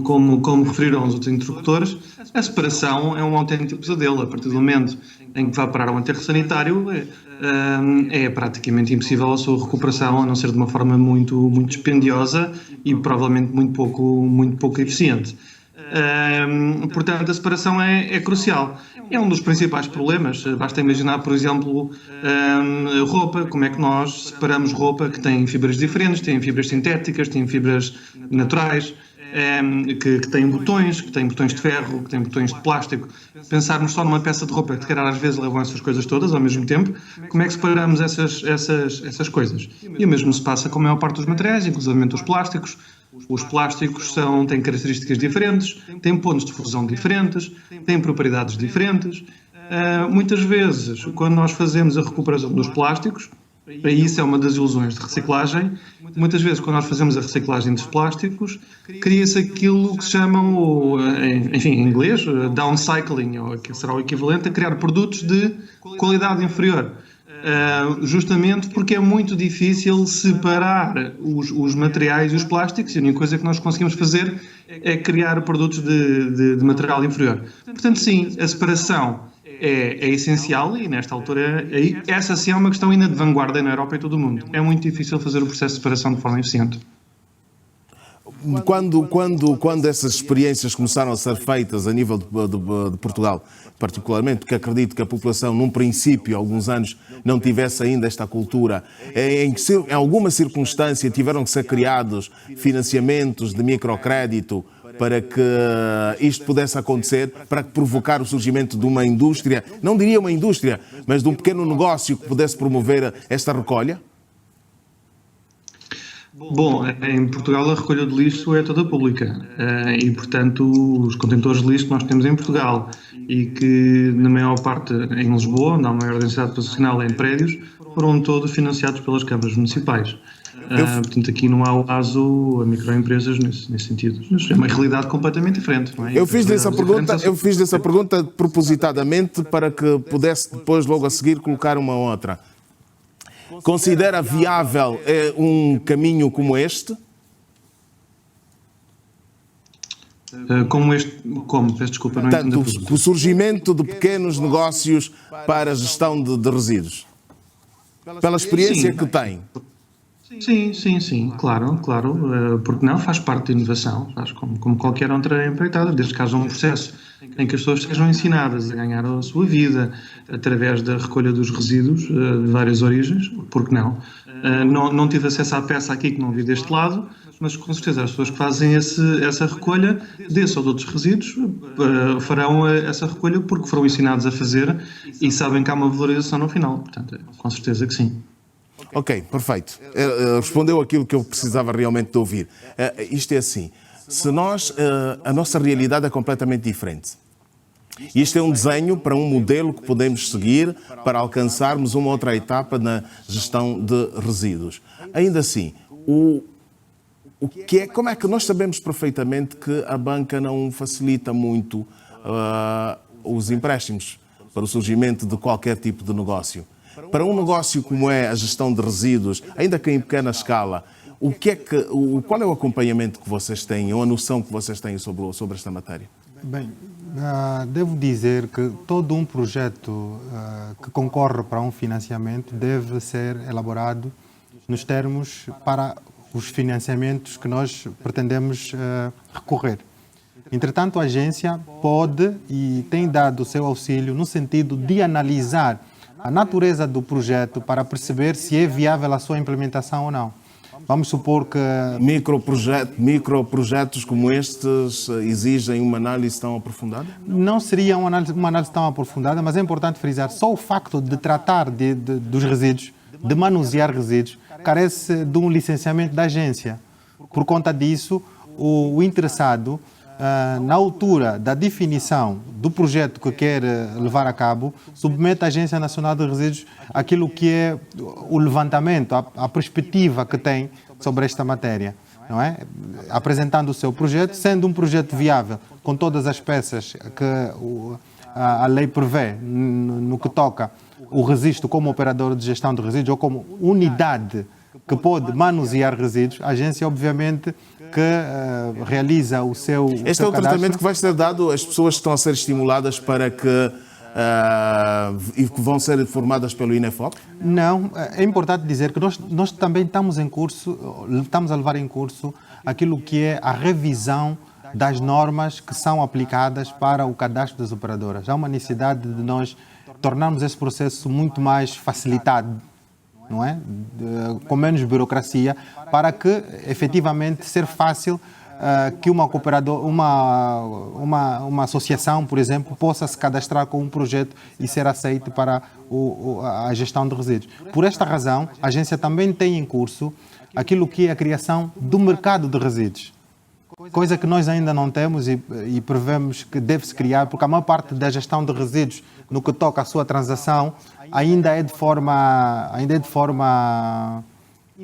como referiram os outros interlocutores, a separação é um autêntico pesadelo. A partir do momento em que vai parar um aterro sanitário, é praticamente impossível a sua recuperação, a não ser de uma forma muito dispendiosa e provavelmente muito pouco eficiente. Portanto, a separação é crucial. É um dos principais problemas. Basta imaginar, por exemplo, roupa. Como é que nós separamos roupa que tem fibras diferentes, tem fibras sintéticas, tem fibras naturais. que tem botões de ferro, que tem botões de plástico. Pensarmos só numa peça de roupa que, se calhar, às vezes levam essas coisas todas ao mesmo tempo, como é que separamos essas coisas? E o mesmo se passa com a maior parte dos materiais, inclusive os plásticos. Os plásticos têm características diferentes, têm pontos de fusão diferentes, têm propriedades diferentes. Muitas vezes, quando nós fazemos a recuperação dos plásticos, e isso é uma das ilusões de reciclagem, muitas vezes, quando nós fazemos a reciclagem dos plásticos, cria-se aquilo que se chamam, enfim, em inglês, downcycling, ou que será o equivalente a criar produtos de qualidade inferior. Justamente porque é muito difícil separar os materiais e os plásticos, e a única coisa que nós conseguimos fazer é criar produtos de material inferior. Portanto, sim, a separação é essencial, e nesta altura essa sim é uma questão ainda de vanguarda na Europa e todo o mundo. É muito difícil fazer o processo de separação de forma eficiente. Quando essas experiências começaram a ser feitas a nível de Portugal, particularmente, porque acredito que a população, num princípio, há alguns anos, não tivesse ainda esta cultura, em alguma circunstância tiveram que ser criados financiamentos de microcrédito para que isto pudesse acontecer, para provocar o surgimento de uma indústria, não diria uma indústria, mas de um pequeno negócio que pudesse promover esta recolha? Bom, em Portugal a recolha de lixo é toda pública e, portanto, os contentores de lixo que nós temos em Portugal e que, na maior parte, em Lisboa, onde há maior densidade populacional em prédios, foram todos financiados pelas câmaras municipais. Portanto, aqui não há o caso a microempresas nesse sentido. Mas é uma realidade completamente diferente. Não é? Eu fiz dessa pergunta propositadamente para que pudesse depois, logo a seguir, colocar uma outra. Considera viável um caminho como este? Como? Peço desculpa, não entendi. O surgimento de pequenos negócios para a gestão de resíduos. Pela experiência que tem. Sim, claro. Porque não? Faz parte da inovação, faz como qualquer outra empreitada, desde que haja um processo em que as pessoas sejam ensinadas a ganhar a sua vida através da recolha dos resíduos de várias origens, porque não? Não tive acesso à peça aqui que não vi deste lado, mas com certeza as pessoas que fazem essa recolha desse ou de outros resíduos farão essa recolha porque foram ensinados a fazer e sabem que há uma valorização no final, portanto, com certeza que sim. Ok, perfeito. Respondeu aquilo que eu precisava realmente de ouvir. Isto é assim, a nossa realidade é completamente diferente. Isto é um desenho para um modelo que podemos seguir para alcançarmos uma outra etapa na gestão de resíduos. Ainda assim, como é que nós sabemos perfeitamente que a banca não facilita muito os empréstimos para o surgimento de qualquer tipo de negócio? Para um negócio como é a gestão de resíduos, ainda que em pequena escala, qual é o acompanhamento que vocês têm, ou a noção que vocês têm sobre esta matéria? Bem, devo dizer que todo um projeto que concorre para um financiamento deve ser elaborado nos termos para os financiamentos que nós pretendemos recorrer. Entretanto, a agência pode e tem dado o seu auxílio no sentido de analisar a natureza do projeto para perceber se é viável a sua implementação ou não. Vamos supor que... Microprojetos como estes exigem uma análise tão aprofundada? Não seria uma análise tão aprofundada, mas é importante frisar, só o facto de tratar dos resíduos, de manusear resíduos, carece de um licenciamento da agência. Por conta disso, o interessado, na altura da definição do projeto que quer levar a cabo, submete à Agência Nacional de Resíduos aquilo que é o levantamento, a perspectiva que tem sobre esta matéria, não é? Apresentando o seu projeto, sendo um projeto viável, com todas as peças que a lei prevê no que toca o registro como operador de gestão de resíduos ou como unidade que pode manusear resíduos, a agência, obviamente, que realiza o seu Este é o tratamento que vai ser dado às pessoas que estão a ser estimuladas para que vão ser formadas pelo INEFOP? Não, é importante dizer que nós também estamos a levar em curso aquilo que é a revisão das normas que são aplicadas para o cadastro das operadoras. Há uma necessidade de nós tornarmos esse processo muito mais facilitado, não é? Com menos burocracia, para que efetivamente ser fácil que uma associação, por exemplo, possa se cadastrar com um projeto e ser aceito para a gestão de resíduos. Por esta razão, a agência também tem em curso aquilo que é a criação do mercado de resíduos. Coisa que nós ainda não temos e prevemos que deve-se criar, porque a maior parte da gestão de resíduos, no que toca à sua transação, ainda é de forma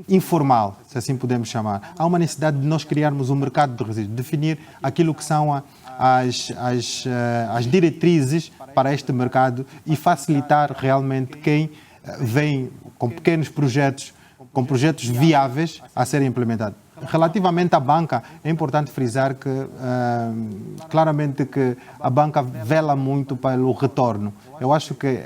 informal, se assim podemos chamar. Há uma necessidade de nós criarmos um mercado de resíduos, definir aquilo que são as diretrizes para este mercado e facilitar realmente quem vem com pequenos projetos, com projetos viáveis a serem implementados. Relativamente à banca, é importante frisar que, claramente, que a banca vela muito pelo retorno. Eu acho que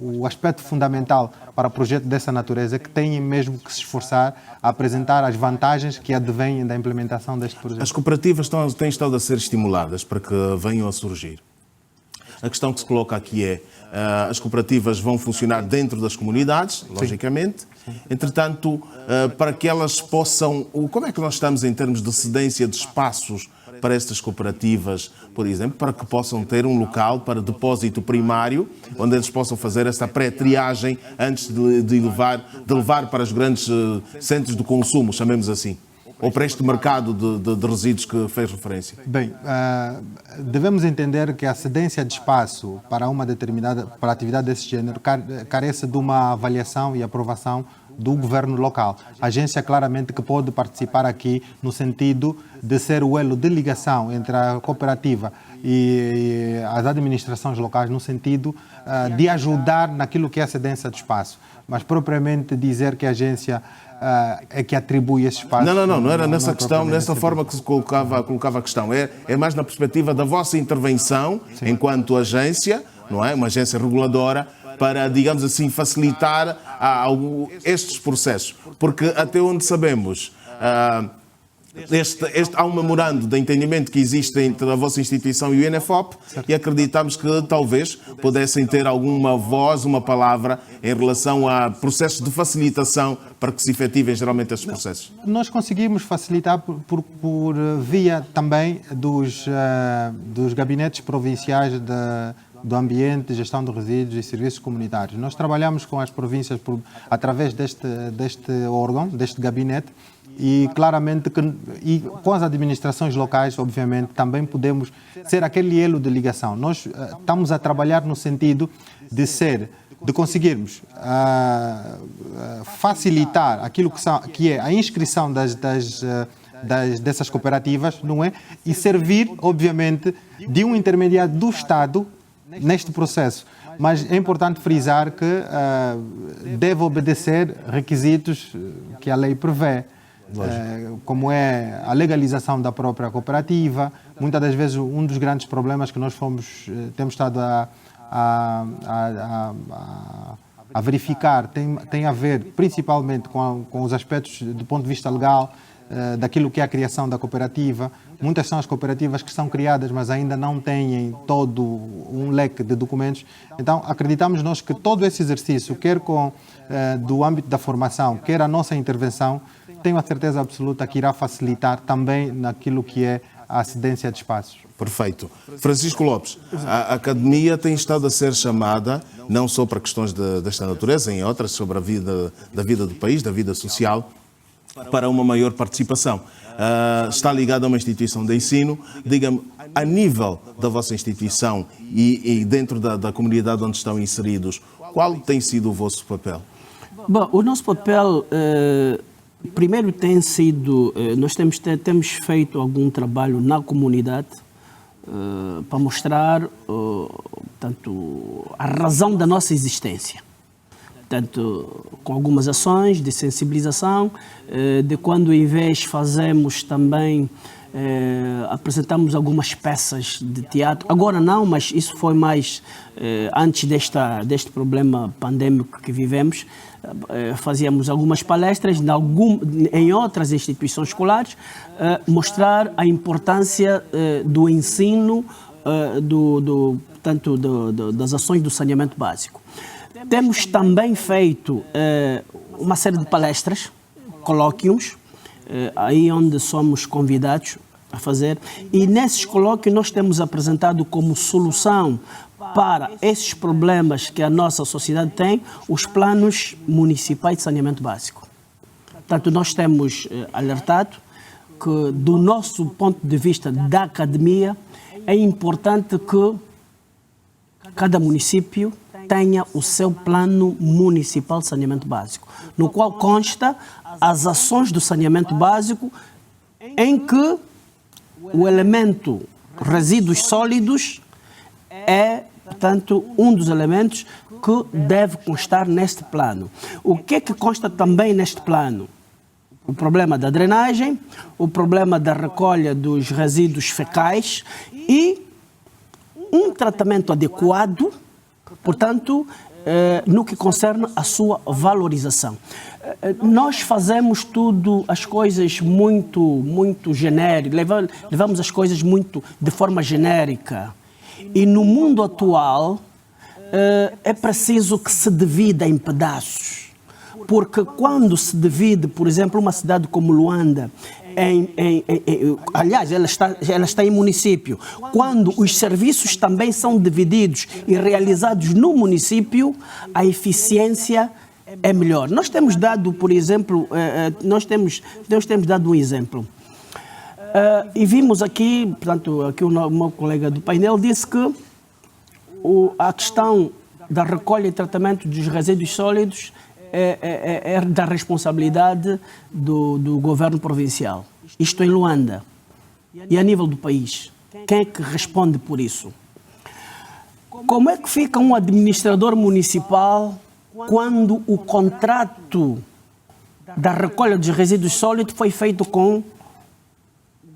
o aspecto fundamental para projetos dessa natureza é que têm mesmo que se esforçar a apresentar as vantagens que advêm da implementação deste projeto. As cooperativas têm estado a ser estimuladas para que venham a surgir. A questão que se coloca aqui é as cooperativas vão funcionar dentro das comunidades, logicamente. Entretanto, para que elas possam... Como é que nós estamos em termos de cedência de espaços para estas cooperativas, por exemplo, para que possam ter um local para depósito primário, onde eles possam fazer esta pré-triagem antes de levar para os grandes centros de consumo, chamemos assim? Ou para este mercado de resíduos que fez referência? Bem, devemos entender que a cedência de espaço para para atividade desse género carece de uma avaliação e aprovação do governo local. A agência claramente que pode participar aqui no sentido de ser o elo de ligação entre a cooperativa e as administrações locais, no sentido de ajudar naquilo que é a cedência de espaço. Mas propriamente dizer que a agência é que atribui esse espaço. Não era nessa questão, nessa forma que se colocava a questão. É mais na perspectiva da vossa intervenção, sim, enquanto agência, não é? Uma agência reguladora, para, digamos assim, facilitar estes processos. Porque até onde sabemos, há um memorando de entendimento que existe entre a vossa instituição e o INFOP, certo, e acreditamos que talvez pudessem ter alguma voz, uma palavra em relação a processos de facilitação para que se efetivem geralmente estes processos. Nós conseguimos facilitar por via também dos gabinetes provinciais do ambiente, gestão de resíduos e serviços comunitários. Nós trabalhamos com as províncias através deste órgão, deste gabinete, e claramente e com as administrações locais, obviamente, também podemos ser aquele elo de ligação. Nós estamos a trabalhar no sentido de conseguirmos facilitar aquilo que é a inscrição dessas cooperativas, não é? E servir, obviamente, de um intermediário do Estado neste processo. Mas é importante frisar que deve obedecer requisitos que a lei prevê, como é a legalização da própria cooperativa. Muitas das vezes um dos grandes problemas que nós temos estado a verificar tem a ver principalmente com os aspectos do ponto de vista legal, daquilo que é a criação da cooperativa. Muitas são as cooperativas que são criadas, mas ainda não têm todo um leque de documentos. Então, acreditamos nós que todo esse exercício, quer do âmbito da formação, quer a nossa intervenção, tenho a certeza absoluta que irá facilitar também naquilo que é a cedência de espaços. Perfeito. Francisco Lopes, a academia tem estado a ser chamada, não só para questões desta natureza, em outras, sobre a vida do país, da vida social, para uma maior participação. Está ligado a uma instituição de ensino. Diga-me, a nível da vossa instituição e dentro da comunidade onde estão inseridos, qual tem sido o vosso papel? Bom, o nosso papel, primeiro tem sido, nós temos feito algum trabalho na comunidade para mostrar, portanto, a razão da nossa existência. Portanto, com algumas ações de sensibilização, de quando em vez fazemos também, apresentamos algumas peças de teatro. Agora não, mas isso foi mais antes deste problema pandêmico que vivemos. Fazíamos algumas palestras em outras instituições escolares, mostrar a importância do ensino, portanto, das ações do saneamento básico. Temos também feito uma série de palestras, colóquios, aí onde somos convidados a fazer, e nesses colóquios nós temos apresentado como solução para esses problemas que a nossa sociedade tem, os planos municipais de saneamento básico. Portanto, nós temos alertado que, do nosso ponto de vista da academia, é importante que cada município tenha o seu plano municipal de saneamento básico, no qual consta as ações do saneamento básico em que o elemento resíduos sólidos é, portanto, um dos elementos que deve constar neste plano. O que é que consta também neste plano? O problema da drenagem, o problema da recolha dos resíduos fecais e um tratamento adequado, portanto, no que concerne a sua valorização. Nós fazemos tudo, as coisas muito genéricas, levamos as coisas muito de forma genérica. E no mundo atual é preciso que se divida em pedaços. Porque quando se divide, por exemplo, uma cidade como Luanda, aliás, ela está em município. Quando os serviços também são divididos e realizados no município, a eficiência é melhor. Nós temos dado, por exemplo, nós temos dado um exemplo. E vimos aqui, portanto, aqui o meu colega do painel disse que a questão da recolha e tratamento dos resíduos sólidos é da responsabilidade do governo provincial. Isto em Luanda. E a nível do país, quem é que responde por isso? Como é que fica um administrador municipal quando o contrato da recolha dos resíduos sólidos foi feito com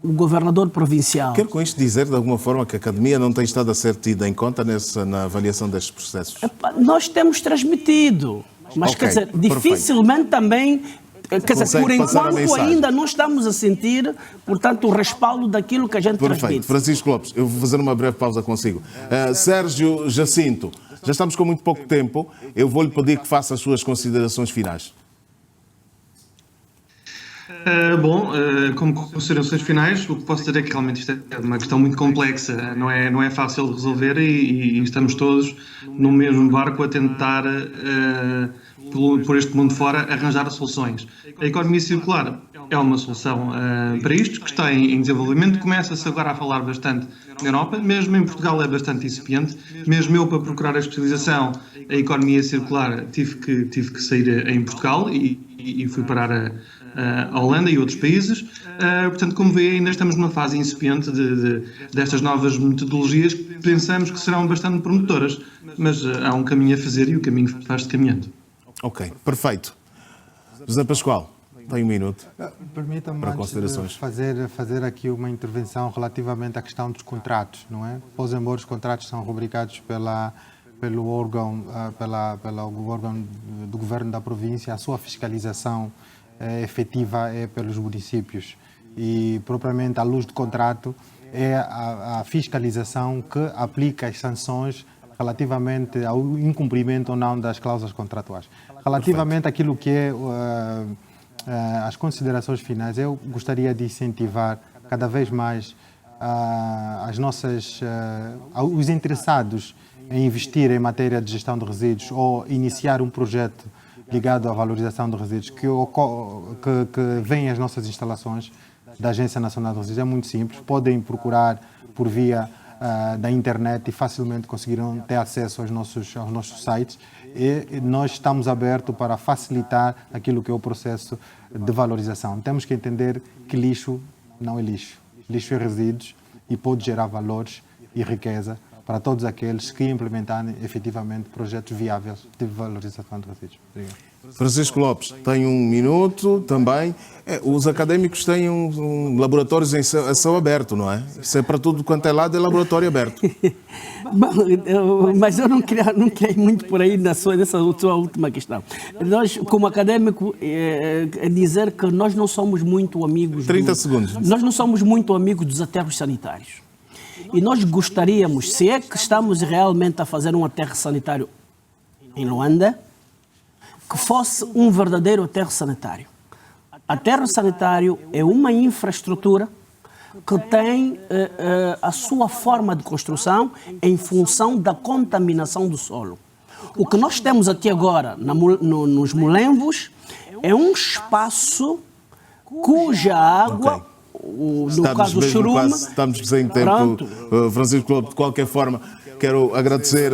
o governador provincial? Quero com isto dizer, de alguma forma, que a academia não tem estado a ser tida em conta na avaliação destes processos? Nós temos transmitido. Mas, quer dizer, dificilmente também, quer dizer, por enquanto ainda não estamos a sentir, portanto, o respaldo daquilo que a gente transmite. Perfeito. Francisco Lopes, eu vou fazer uma breve pausa consigo. Sérgio Jacinto, já estamos com muito pouco tempo, eu vou-lhe pedir que faça as suas considerações finais. Como considerações finais, o que posso dizer é que realmente isto é uma questão muito complexa, não é fácil de resolver e estamos todos no mesmo barco a tentar, por este mundo fora, arranjar soluções. A economia circular é uma solução para isto, que está em desenvolvimento, começa-se agora a falar bastante na Europa, mesmo em Portugal é bastante incipiente, mesmo eu para procurar a especialização, a economia circular tive que sair em Portugal e fui parar a Holanda e outros países. Portanto, como vê, ainda estamos numa fase incipiente destas novas metodologias que pensamos que serão bastante promotoras, mas há um caminho a fazer e o caminho faz-se caminhando. Ok, perfeito. José Pascoal, tem um minuto Permita-me para considerações. Fazer aqui uma intervenção relativamente à questão dos contratos, não é? Pois, embora os contratos são rubricados pelo órgão do governo da província, a sua fiscalização efetiva é pelos municípios e, propriamente, à luz do contrato, é a fiscalização que aplica as sanções relativamente ao incumprimento ou não das cláusulas contratuais. Relativamente àquilo que é as considerações finais, eu gostaria de incentivar cada vez mais os interessados em investir em matéria de gestão de resíduos ou iniciar um projeto ligado à valorização de resíduos que vem às nossas instalações da Agência Nacional de Resíduos. É muito simples, podem procurar por via da internet e facilmente conseguirão ter acesso aos nossos sites, e nós estamos abertos para facilitar aquilo que é o processo de valorização. Temos que entender que lixo não é lixo. Lixo é resíduos e pode gerar valores e riqueza para todos aqueles que implementarem efetivamente projetos viáveis de valorização de resíduos. Obrigado. Francisco Lopes, tem um minuto também. Os académicos têm laboratórios a céu aberto, não é? Isso é para tudo quanto é lado, é laboratório aberto. Mas eu não queria ir muito por aí nessa sua última questão. Nós, como académico, é dizer que nós não somos muito amigos... 30 segundos. Nós não somos muito amigos dos aterros sanitários. E nós gostaríamos, se é que estamos realmente a fazer um aterro sanitário em Luanda, que fosse um verdadeiro aterro sanitário. Aterro sanitário é uma infraestrutura que tem a sua forma de construção em função da contaminação do solo. O que nós temos aqui agora nos Mulembos é um espaço cuja água, no caso do Churume... Estamos sem tempo, Francisco Lopes. De qualquer forma, quero agradecer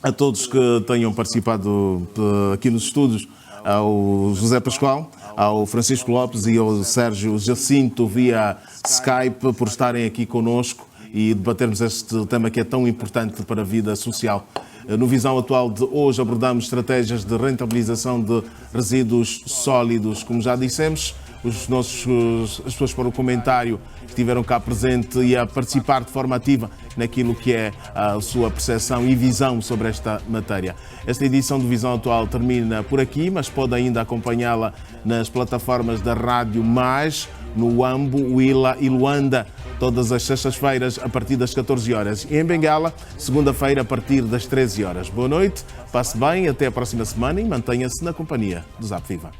a todos que tenham participado aqui nos estudos, ao José Pascoal, ao Francisco Lopes e ao Sérgio Jacinto via Skype por estarem aqui connosco e debatermos este tema que é tão importante para a vida social. No Visão Atual de hoje abordamos estratégias de rentabilização de resíduos sólidos. Como já dissemos, as pessoas para o comentário estiveram cá presente e a participar de forma ativa naquilo que é a sua percepção e visão sobre esta matéria. Esta edição do Visão Atual termina por aqui, mas pode ainda acompanhá-la nas plataformas da Rádio Mais, no Uambo, Huila e Luanda, todas as sextas-feiras a partir das 14 horas. E em Bengala, segunda-feira a partir das 13 horas. Boa noite, passe bem, até a próxima semana e mantenha-se na companhia do Zap Viva.